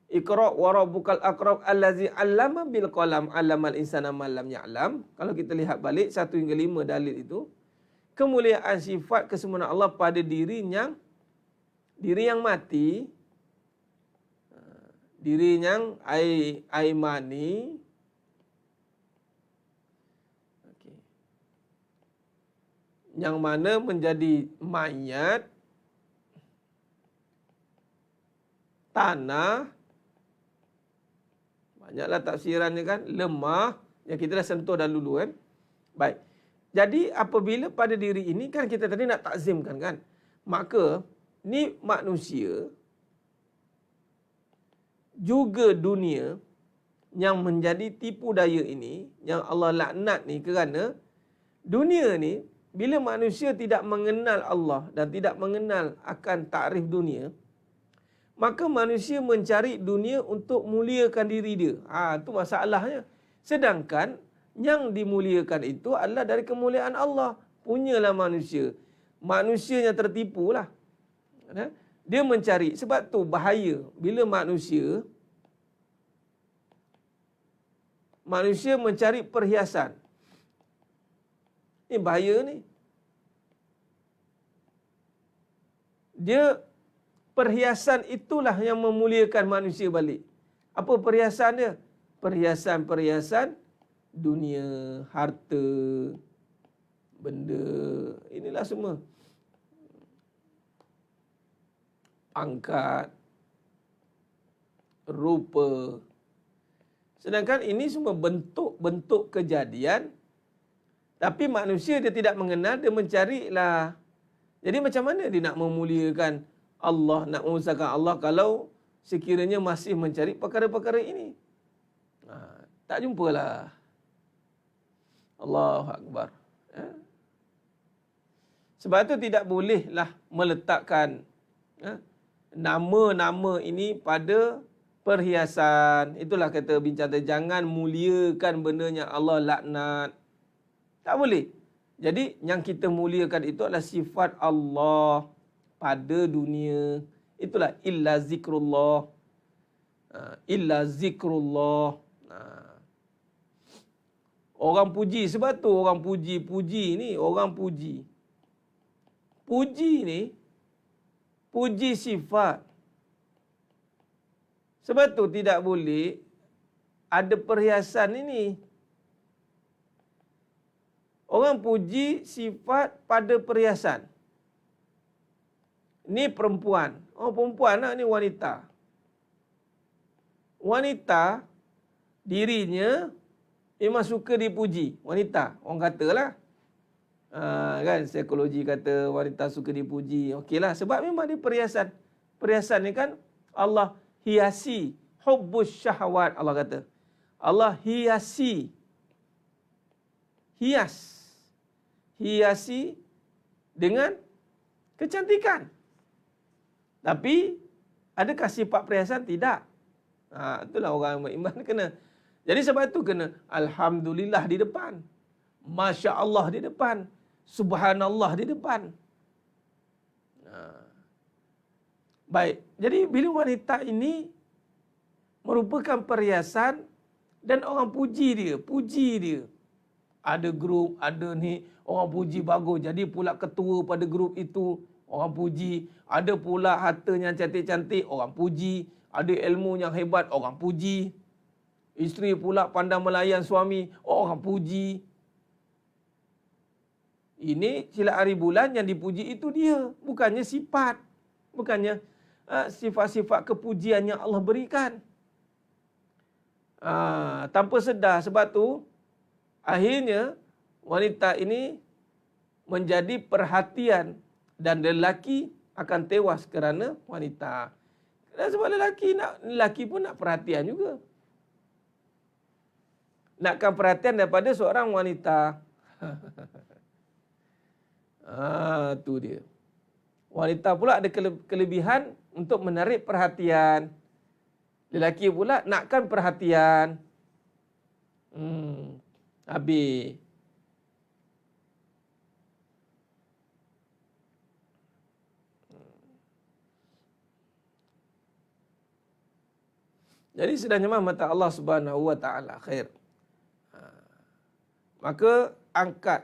Iqra wa rabbukal akram allazi 'allama bil qalam 'allamal insana ma lam ya'lam. Kalau kita lihat balik 1 hingga 5 dalil itu, kemuliaan sifat kesempurnaan Allah pada diri yang mati, diri yang air mani, yang mana menjadi mayat, tanah, banyaklah tafsirannya kan, lemah, yang kita dah sentuh dah dulu kan. Baik. Jadi apabila pada diri ini kan kita tadi nak takzimkan kan. Maka ni manusia juga dunia yang menjadi tipu daya ini, yang Allah laknat ni kerana dunia ni bila manusia tidak mengenal Allah dan tidak mengenal akan takrif dunia, maka manusia mencari dunia untuk muliakan diri dia. Itu masalahnya. Sedangkan yang dimuliakan itu adalah dari kemuliaan Allah. Punyalah manusia. Manusianya tertipulah. Dia mencari. Sebab tu bahaya bila manusia mencari perhiasan. Ini bahaya ni. Perhiasan itulah yang memuliakan manusia balik. Apa perhiasan dia? Perhiasan-perhiasan dunia, harta, benda. Inilah semua. Pangkat. rupa. Sedangkan ini semua bentuk-bentuk kejadian, tapi manusia dia tidak mengenal, dia mencarilah. Jadi macam mana dia nak memuliakan Allah, nak membesarkan Allah kalau sekiranya masih mencari perkara-perkara ini? Tak jumpalah. Allahu Akbar. Sebab itu tidak bolehlah meletakkan nama-nama ini pada perhiasan. Itulah kata bincang, jangan muliakan benda yang Allah laknat. Tak boleh. Jadi yang kita muliakan itu adalah sifat Allah pada dunia. Itulah illa zikrullah. Illa zikrullah. Orang puji, sebab tu orang puji ni, orang puji. Puji ni, puji sifat. Sebab tu tidak boleh ada perhiasan ini. Orang puji sifat pada perhiasan. Ni perempuan. Oh, perempuan lah, ni wanita. Wanita, dirinya memang suka dipuji. Wanita, orang katalah. Kan, psikologi kata wanita suka dipuji. Okeylah, sebab memang dia perhiasan. Perhiasan ni kan Allah hiasi. Hubbus syahwat, Allah kata. Allah hiasi. Hiasi dengan kecantikan. Tapi, adakah sifat perhiasan? Tidak. Itulah orang beriman kena. Jadi sebab itu kena Alhamdulillah di depan. Masya Allah di depan. Subhanallah di depan. Baik. Jadi bila wanita ini merupakan perhiasan dan orang puji dia. Ada grup, ada ni, orang puji bagus. Jadi pula ketua pada grup itu, orang puji. Ada pula harta yang cantik-cantik, orang puji. Ada ilmu yang hebat, orang puji. Isteri pula pandang melayan suami, orang puji. Ini silat hari bulan yang dipuji itu dia. Bukannya sifat. Bukannya sifat-sifat kepujian yang Allah berikan. Tanpa sedar. Sebab tu, akhirnya wanita ini menjadi perhatian dan lelaki akan tewas kerana wanita. Dan sebab lelaki pun nak perhatian juga. Nakkan perhatian daripada seorang wanita. Tu dia. Wanita pula ada kelebihan untuk menarik perhatian. Lelaki pula nakkan perhatian. Habis. Jadi sedangnya mata Allah Subhanahu wa taala khair. Maka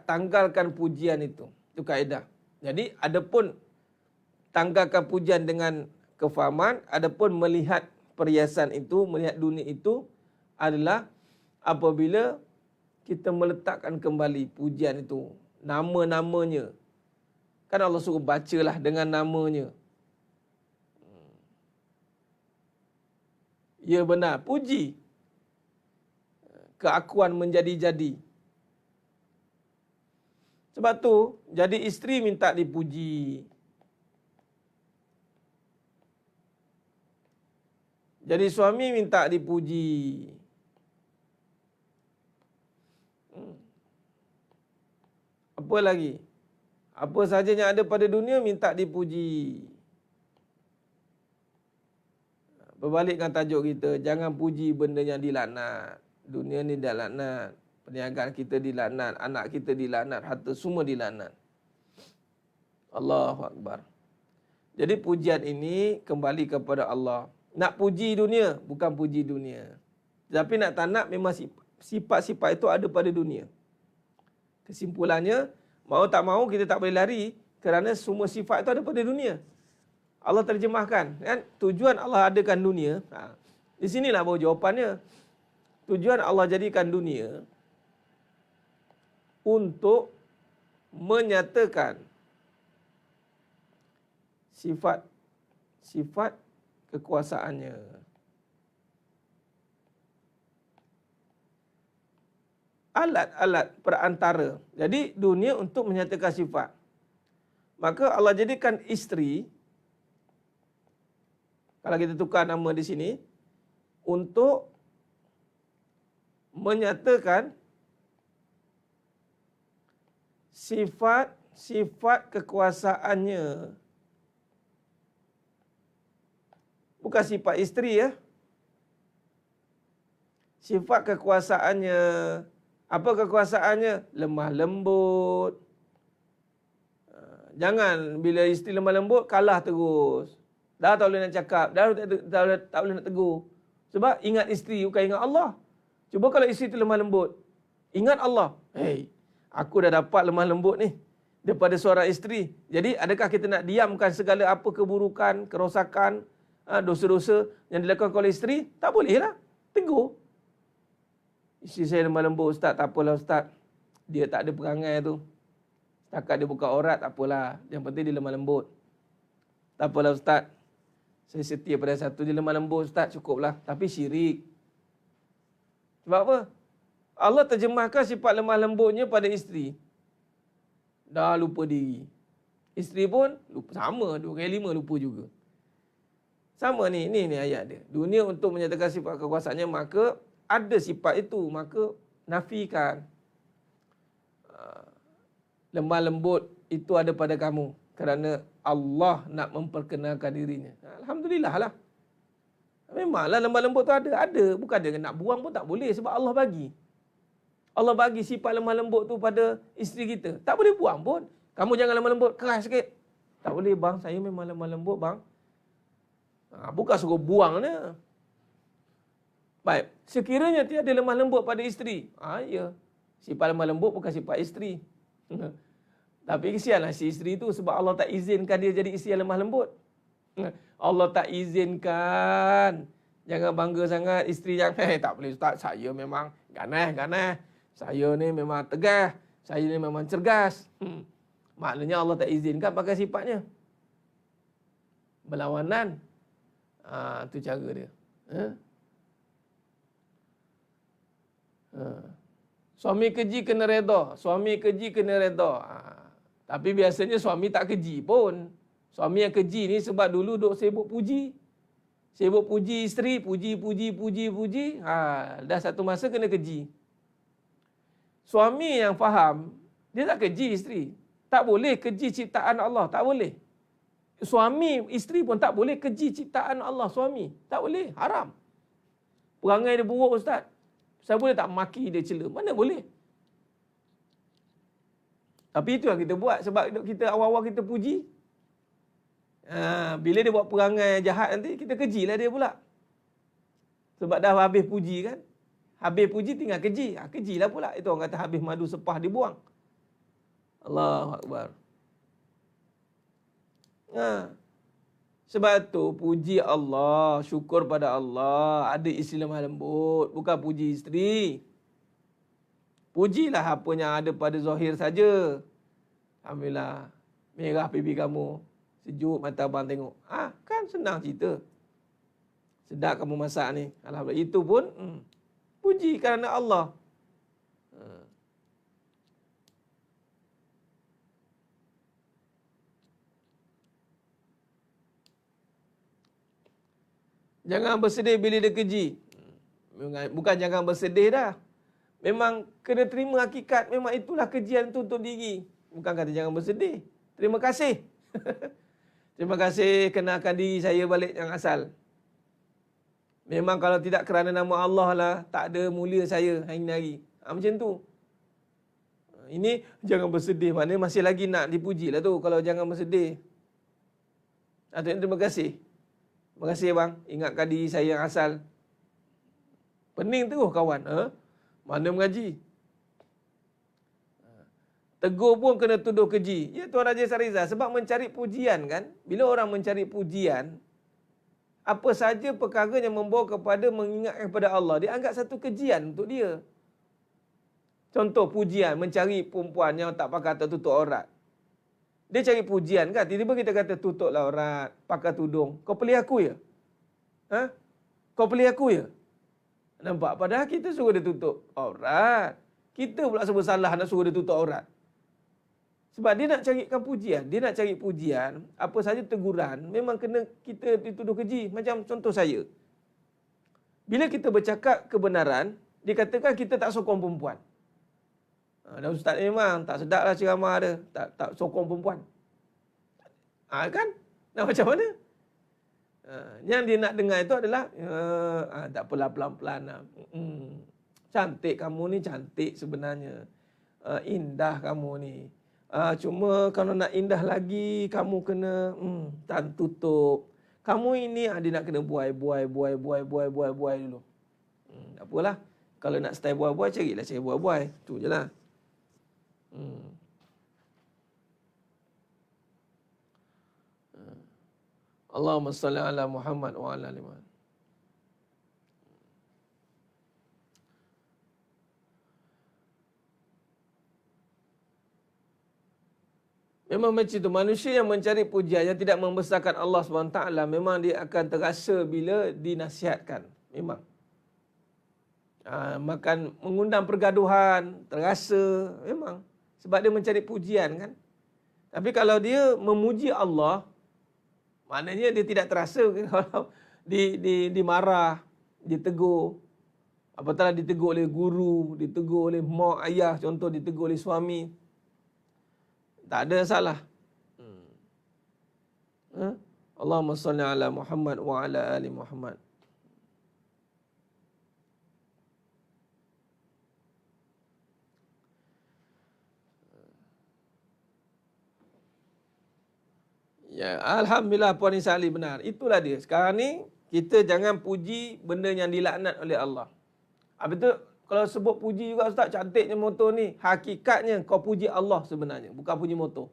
tanggalkan pujian itu. Itu kaedah. Jadi adapun tanggalkan pujian dengan kefahaman, adapun melihat perhiasan itu, melihat dunia itu adalah apabila kita meletakkan kembali pujian itu, nama-namanya. Kan Allah suruh bacalah dengan namanya. Ya benar, puji. Keakuan menjadi-jadi. Sebab tu, jadi isteri minta dipuji. Jadi suami minta dipuji. Apa lagi? Apa saja yang ada pada dunia minta dipuji. Berbalikkan tajuk kita, jangan puji benda yang dilaknat. Dunia ni dah laknat. Perniagaan kita dilaknat, anak kita dilaknat, harta semua dilaknat. Allahu Akbar. Jadi pujian ini kembali kepada Allah. Nak puji dunia, bukan puji dunia. Tapi nak tak nak, memang sifat-sifat itu ada pada dunia. Kesimpulannya, mau tak mau kita tak boleh lari kerana semua sifat itu ada pada dunia. Allah terjemahkan, kan? Tujuan Allah adakan dunia. Di sinilah baru jawapannya. Tujuan Allah jadikan dunia untuk menyatakan sifat kekuasaannya. alat-alat perantara. Jadi dunia untuk menyatakan sifat. Maka Allah jadikan isteri, kalau kita tukar nama di sini, untuk menyatakan sifat kekuasaannya. Bukan sifat isteri ya. Sifat kekuasaannya. Apa kekuasaannya? Lemah lembut. Jangan bila isteri lemah lembut, kalah terus. Dah tak boleh nak cakap. Dah tak boleh nak tegur. Sebab ingat isteri, bukan ingat Allah. Cuba kalau isteri itu lemah lembut. Ingat Allah. Hey, aku dah dapat lemah lembut ni daripada seorang isteri. Jadi adakah kita nak diamkan segala apa keburukan, kerosakan, dosa-dosa yang dilakukan oleh isteri? Tak boleh lah. Tegur. Isteri saya lemah lembut, Ustaz. Tak apalah Ustaz. Dia tak ada perangai tu. Setakat dia buka aurat, tak apalah. Yang penting dia lemah lembut. Tak apalah Ustaz. Saya setia pada satu. Dia lemah lembut Ustaz, cukuplah. Tapi syirik. Sebab apa? Allah terjemahkan sifat lemah lembutnya pada isteri. Dah lupa diri. Isteri pun lupa. Sama, 2 kali 5 lupa juga. Sama ni ayat dia. Dunia untuk menyatakan sifat kekuasaannya, maka ada sifat itu, maka nafikan. Lemah lembut itu ada pada kamu kerana Allah nak memperkenalkan dirinya. Alhamdulillah lah. Memanglah lemah lembut tu ada. Bukan dia nak buang pun tak boleh sebab Allah bagi. Allah bagi sifat lemah lembut tu pada isteri kita. Tak boleh buang pun. Kamu jangan lemah lembut, keras sikit. Tak boleh bang, saya memang lemah lembut bang. Bukan suruh buang dia. Baik, sekiranya tiada lemah lembut pada isteri. Ya. Sifat lemah lembut bukan sifat isteri. Tapi kesianlah si isteri tu sebab Allah tak izinkan dia jadi isteri yang lemah lembut. Allah tak izinkan. Jangan bangga sangat isteri yang tak boleh Ustaz, saya memang ganas. Saya ni memang tegas. Saya ni memang cergas. Maknanya Allah tak izinkan pakai sifatnya. Berlawanan. Itu cara dia. Suami keji kena reda. Tapi biasanya suami tak keji pun. Suami yang keji ni sebab dulu duk sibuk puji. Sibuk puji isteri, puji. Dah satu masa kena keji. Suami yang faham, dia tak keji isteri. Tak boleh keji ciptaan Allah, tak boleh. Suami, isteri pun tak boleh keji ciptaan Allah suami. Tak boleh, haram. Perangai dia buruk Ustaz. Saya boleh tak maki dia cela? Mana boleh? Tapi itu yang kita buat sebab kita awal-awal kita puji. Bila dia buat perangai jahat nanti, kita kejilah dia pula. Sebab dah habis puji kan. Habis puji tinggal keji. Kejilah pula. Itu orang kata habis madu sepah dibuang. Allahu Akbar. Sebab tu puji Allah, syukur pada Allah. Ada isteri lemah lembut. Bukan puji isteri. Pujilah apa yang ada pada zahir saja. Alhamdulillah. Merah pipi kamu. Sejuk mata abang tengok. Kan senang cerita. Sedap kamu masak ni. Alhamdulillah. Itu pun puji kerana Allah. Jangan bersedih bila dia keji. Bukan jangan bersedih dah. Memang kena terima hakikat. Memang itulah kejian tu untuk diri. Bukan kata jangan bersedih. Terima kasih. Terima kasih kenalkan diri saya balik yang asal. Memang kalau tidak kerana nama Allah lah, tak ada mulia saya hari ni. Macam tu. Ini jangan bersedih. Maknanya masih lagi nak dipuji lah tu. Kalau jangan bersedih. Terima kasih. Terima kasih bang. Ingatkan diri saya yang asal. Pening terus kawan. Mana mengaji? Tegur pun kena tuduh keji. Ya Tuan Raja Sariza. Sebab mencari pujian kan. Bila orang mencari pujian, apa saja perkara yang membawa kepada mengingatkan kepada Allah, dia anggap satu kejian untuk dia. Contoh pujian, mencari perempuan yang tak pakai atau tutup aurat. Dia cari pujian kan. Tiba-tiba kita kata tutuplah aurat, pakai tudung. Kau pilih aku ya? Kau pilih aku ya? Nampak? Padahal kita suruh dia tutup aurat. Kita pula sebab salah nak suruh dia tutup aurat. Sebab dia nak carikan pujian. Dia nak cari pujian, apa saja teguran, memang kena kita dituduh keji. Macam contoh saya. Bila kita bercakap kebenaran, dikatakan kita tak sokong perempuan. Dan ustaz memang tak sedap lah ceramah dia. Tak sokong perempuan. Kan? Nah, macam mana? Yang dia nak dengar itu adalah tak apalah, pelan-pelan lah. Cantik kamu ni, cantik sebenarnya. Indah kamu ni. Cuma kalau nak indah lagi, kamu kena tak tutup. Kamu ini dia nak kena buai dulu. Tak apalah. Kalau nak style buai-buai, carilah saya buai-buai. Tu je lah. Allahumma salli ala Muhammad wa ala ali Muhammad. Memang macam itu. Manusia yang mencari pujian, yang tidak membesarkan Allah SWT, memang dia akan terasa bila dinasihatkan. Memang. Makan mengundang pergaduhan, terasa. Memang. Sebab dia mencari pujian kan. Tapi kalau dia memuji Allah, maknanya dia tidak terasa kalau dimarah, ditegur. Apatahlah ditegur oleh guru, ditegur oleh mak ayah, contoh ditegur oleh suami. Tak ada salah. Allahumma salli ala Muhammad wa ala ali Muhammad. Ya, alhamdulillah Puan Nisa Ali benar. Itulah dia. Sekarang ni kita jangan puji benda yang dilaknat oleh Allah. Betul? Kalau sebut puji juga ustaz, cantiknya motor ni. Hakikatnya kau puji Allah sebenarnya, bukan puji motor.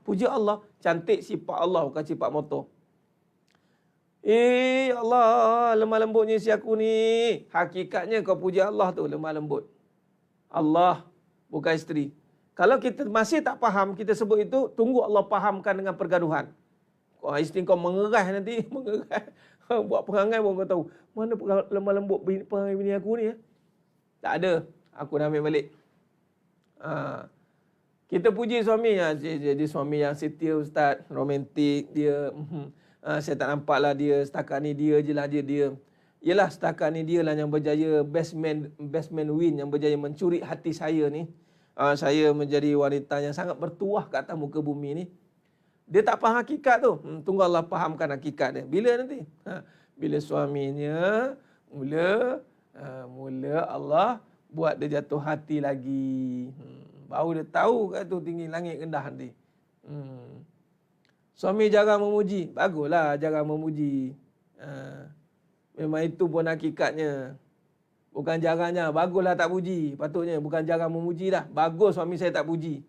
Puji Allah, cantik sifat Allah, bukan sifat motor. Allah, lemah lembutnya si aku ni. Hakikatnya kau puji Allah tu, lemah lembut. Allah, bukan isteri. Kalau kita masih tak faham, kita sebut itu, tunggu Allah fahamkan dengan pergaduhan. Isteri kau mengerai nanti, mengerai. Buat perangai pun kau tahu. Mana lemah lembut perangai bini aku ni? Tak ada. Aku dah ambil balik. Kita puji suami. Jadi suami yang setia ustaz, romantik dia. Saya tak nampak lah dia, setakat ni dia je lah dia. Yelah setakat ni dia lah yang berjaya, best man win, yang berjaya mencuri hati saya ni. Saya menjadi wanita yang sangat bertuah kat atas muka bumi ni. Dia tak faham hakikat tu. Tunggu Allah fahamkan hakikat dia. Bila nanti? Bila suaminya mula Allah buat dia jatuh hati lagi. Baru dia tahu kat tu tinggi langit rendah nanti. Suami jarang memuji. Baguslah jarang memuji. Memang itu pun hakikatnya. Bukan jarangnya. Baguslah tak puji. Patutnya bukan jarang memuji dah. Bagus suami saya tak puji.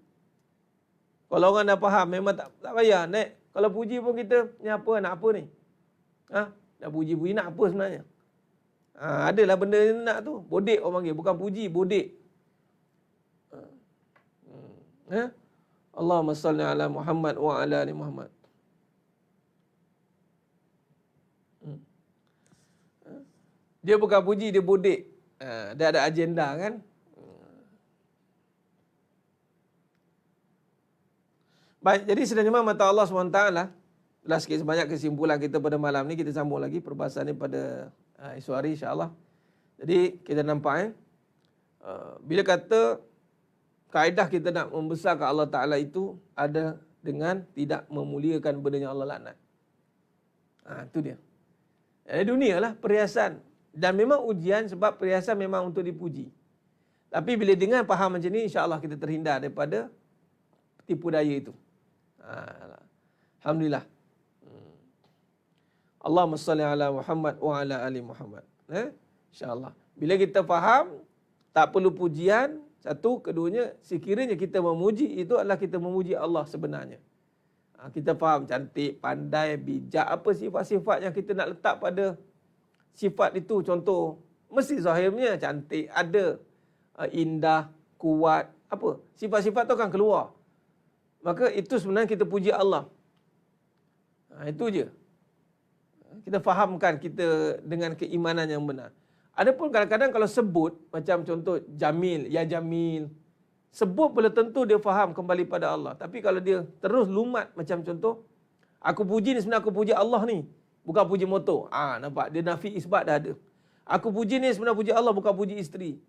Kalau orang dah faham, memang tak payah. Nek, kalau puji pun kita, ni apa, nak apa ni? Nak puji-puji, nak apa sebenarnya? Adalah benda yang nak tu. Bodek orang panggil. Bukan puji, bodek. Allahumma salli ala Muhammad wa ala ali Muhammad. Dia bukan puji, dia bodek. Dia ada agenda kan? Baik, jadi sebenarnya mata Allah SWT lah. Dah sikit sebanyak kesimpulan kita pada malam ni. Kita sambung lagi perbahasan ni pada esok hari insyaAllah. Jadi kita nampak bila kata kaedah kita nak membesarkan Allah Ta'ala itu ada dengan tidak memuliakan benda yang Allah laknat. Itu dia. Dunia lah perhiasan. Dan memang ujian sebab perhiasan memang untuk dipuji. Tapi bila dengan faham macam ni, insyaAllah kita terhindar daripada tipu daya itu. Alhamdulillah. Allahumma salli ala Muhammad wa ala ali Muhammad. InsyaAllah. Bila kita faham, tak perlu pujian. Satu, keduanya, sekiranya kita memuji, itu adalah kita memuji Allah sebenarnya. Kita faham cantik, pandai, bijak. Apa sifat-sifat yang kita nak letak pada sifat itu. Contoh, mesti zahirnya cantik, ada. Indah, kuat. Apa? Sifat-sifat tu akan keluar. Maka itu sebenarnya kita puji Allah. Itu je. Kita fahamkan kita dengan keimanan yang benar. Adapun kadang-kadang kalau sebut, macam contoh Jamil, ya Jamil. Sebut belum tentu dia faham kembali pada Allah. Tapi kalau dia terus lumat, macam contoh, aku puji ni sebenarnya aku puji Allah ni. Bukan puji motor. Nampak? Dia nafi isbat dah ada. Aku puji ni sebenarnya puji Allah, bukan puji isteri.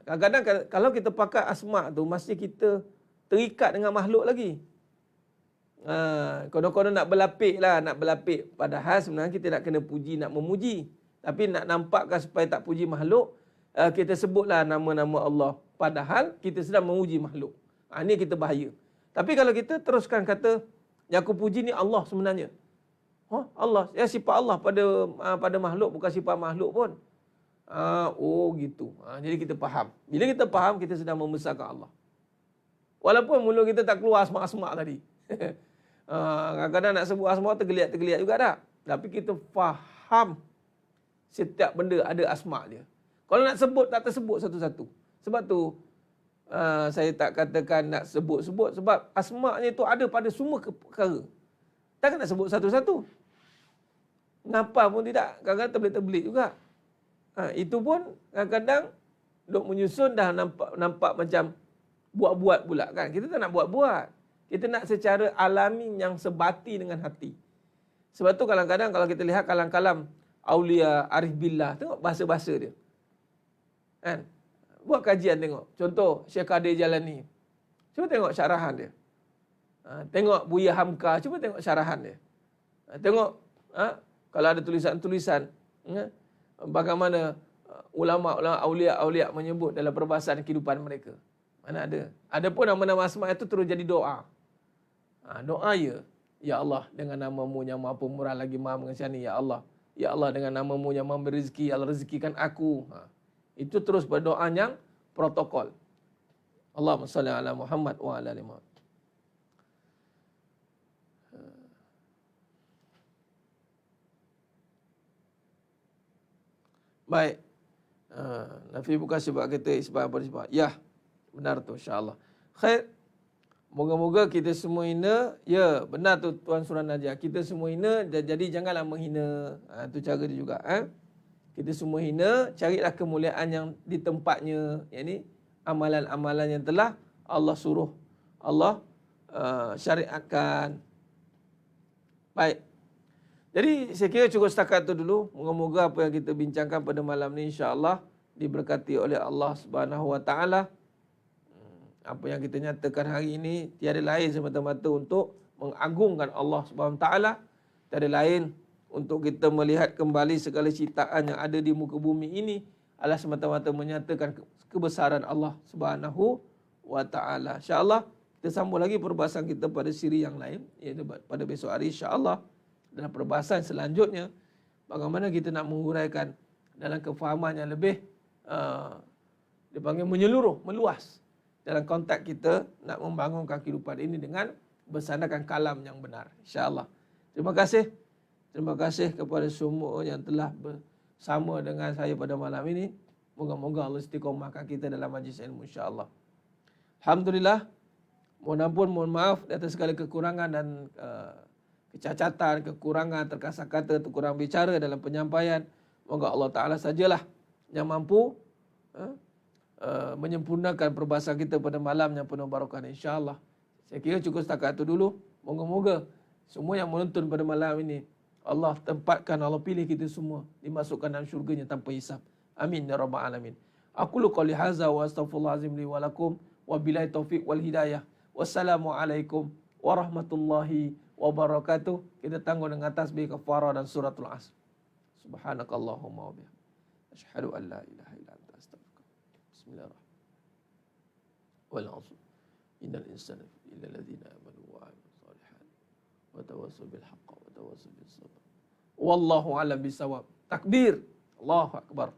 Kadang-kadang kalau kita pakai asma' tu, mesti kita terikat dengan makhluk lagi. Konon-konon nak berlapik lah, nak berlapik. Padahal sebenarnya kita nak kena puji, nak memuji. Tapi nak nampakkan supaya tak puji makhluk, kita sebutlah nama-nama Allah. Padahal kita sedang memuji makhluk. Ini kita bahaya. Tapi kalau kita teruskan kata, yang aku puji ni Allah sebenarnya. Allah. Ya, sifat Allah pada makhluk, bukan sifat makhluk pun. Gitu. Jadi kita faham. Bila kita faham, kita sedang membesarkan Allah. Walaupun mulut kita tak keluar asma'-asma' tadi. Kadang-kadang nak sebut asma' tergeliat-tergeliat juga tak. Tapi kita faham setiap benda ada asma' dia. Kalau nak sebut, tak tersebut satu-satu. Sebab tu, saya tak katakan nak sebut-sebut. Sebab asma' tu ada pada semua perkara. Takkan nak sebut satu-satu. Ngapa pun tidak. Kadang-kadang terbelit-terbelit juga. Itu pun kadang-kadang duk menyusun dah nampak macam buat-buat pula kan. Kita tak nak buat-buat. Kita nak secara alami yang sebati dengan hati. Sebab tu kadang-kadang kalau kita lihat kalam-kalam Aulia Arif Billah, tengok bahasa-bahasa dia. Kan? Buat kajian tengok. Contoh Syekh Qadir Jalani. Cuba tengok syarahan dia. Tengok Buya Hamka, cuba tengok syarahan dia. Tengok kalau ada tulisan-tulisan bagaimana ulama-ulama aulia-aulia menyebut dalam perbahasan kehidupan mereka. Mana ada. Ada pun nama-nama asma' itu terus jadi doa. Doa ya Allah, dengan nama-Mu yang Maha Pemurah lagi Maha Mengasihani, ya Allah. Ya Allah, dengan nama-Mu yang Maha Berizki, ya Allah rezekikan aku. Itu terus berdoa yang protokol. Allahumma salli ala Muhammad wa ala ali Muhammad. Baik. Nafi bukan sebab kita isbat apa sebab. Ya, benar tu insya-Allah. Khair. Moga-moga kita semua hina. Ya, benar tu Tuan Surah Najah. Kita semua hina, jadi janganlah menghina. Itu cara dia juga. Kita semua hina, carilah kemuliaan yang di tempatnya. Yang ni amalan-amalan yang telah Allah suruh, Allah syariatkan. Baik. Jadi saya kira cukup setakat itu dulu. Moga-moga apa yang kita bincangkan pada malam ni insya-Allah diberkati oleh Allah Subhanahu Wa Taala. Apa yang kita nyatakan hari ini tiada lain semata-mata untuk mengagungkan Allah Subhanahu Wa Taala. Tiada lain untuk kita melihat kembali segala ciptaan yang ada di muka bumi ini adalah semata-mata menyatakan kebesaran Allah Subhanahu Wa Taala. Insya-Allah kita sambung lagi perbahasan kita pada siri yang lain, iaitu pada besok hari insya-Allah. Dalam perbahasan selanjutnya, bagaimana kita nak menguraikan dalam kefahaman yang lebih dipanggil menyeluruh, meluas dalam konteks kita nak membangunkan kehidupan ini dengan bersandarkan kalam yang benar, insya-Allah. Terima kasih. Terima kasih kepada semua yang telah bersama dengan saya pada malam ini. Moga-moga Allah istiqomahkan kita dalam majlis ilmu, insya-Allah. Alhamdulillah. Mohon ampun, mohon maaf atas segala kekurangan dan kecacatan, kekurangan, terkasar kata, kurang bicara dalam penyampaian. Moga Allah Ta'ala sajalah yang mampu menyempurnakan perbahasan kita pada malam yang penuh barakah, insya-Allah. Saya kira cukup setakat itu dulu. Moga-moga semua yang menonton pada malam ini, Allah tempatkan, Allah pilih kita semua dimasukkan dalam syurganya tanpa hisab. Amin ya rabbal alamin. Aqulu qouli hadza wa astaghfirullahalazim li wa lakum wa billahi taufiq wal hidayah. Wassalamualaikum warahmatullahi wabarakatuh. Kita tangguh dengan tasbih kafarah dan suratul Asr. Subhanakallahumma wa bihamdika asyhadu an la ilaha illa anta astaghfiruka. Bismillahirrahmanirrahim. Wal 'asr. Innal insana illa alladhina amanu wa 'amilus shalihat wa tawassaw bil haqqi wa tawassaw bis sabr. Wallahu a'lam bisawab. Takbir. Allahu akbar.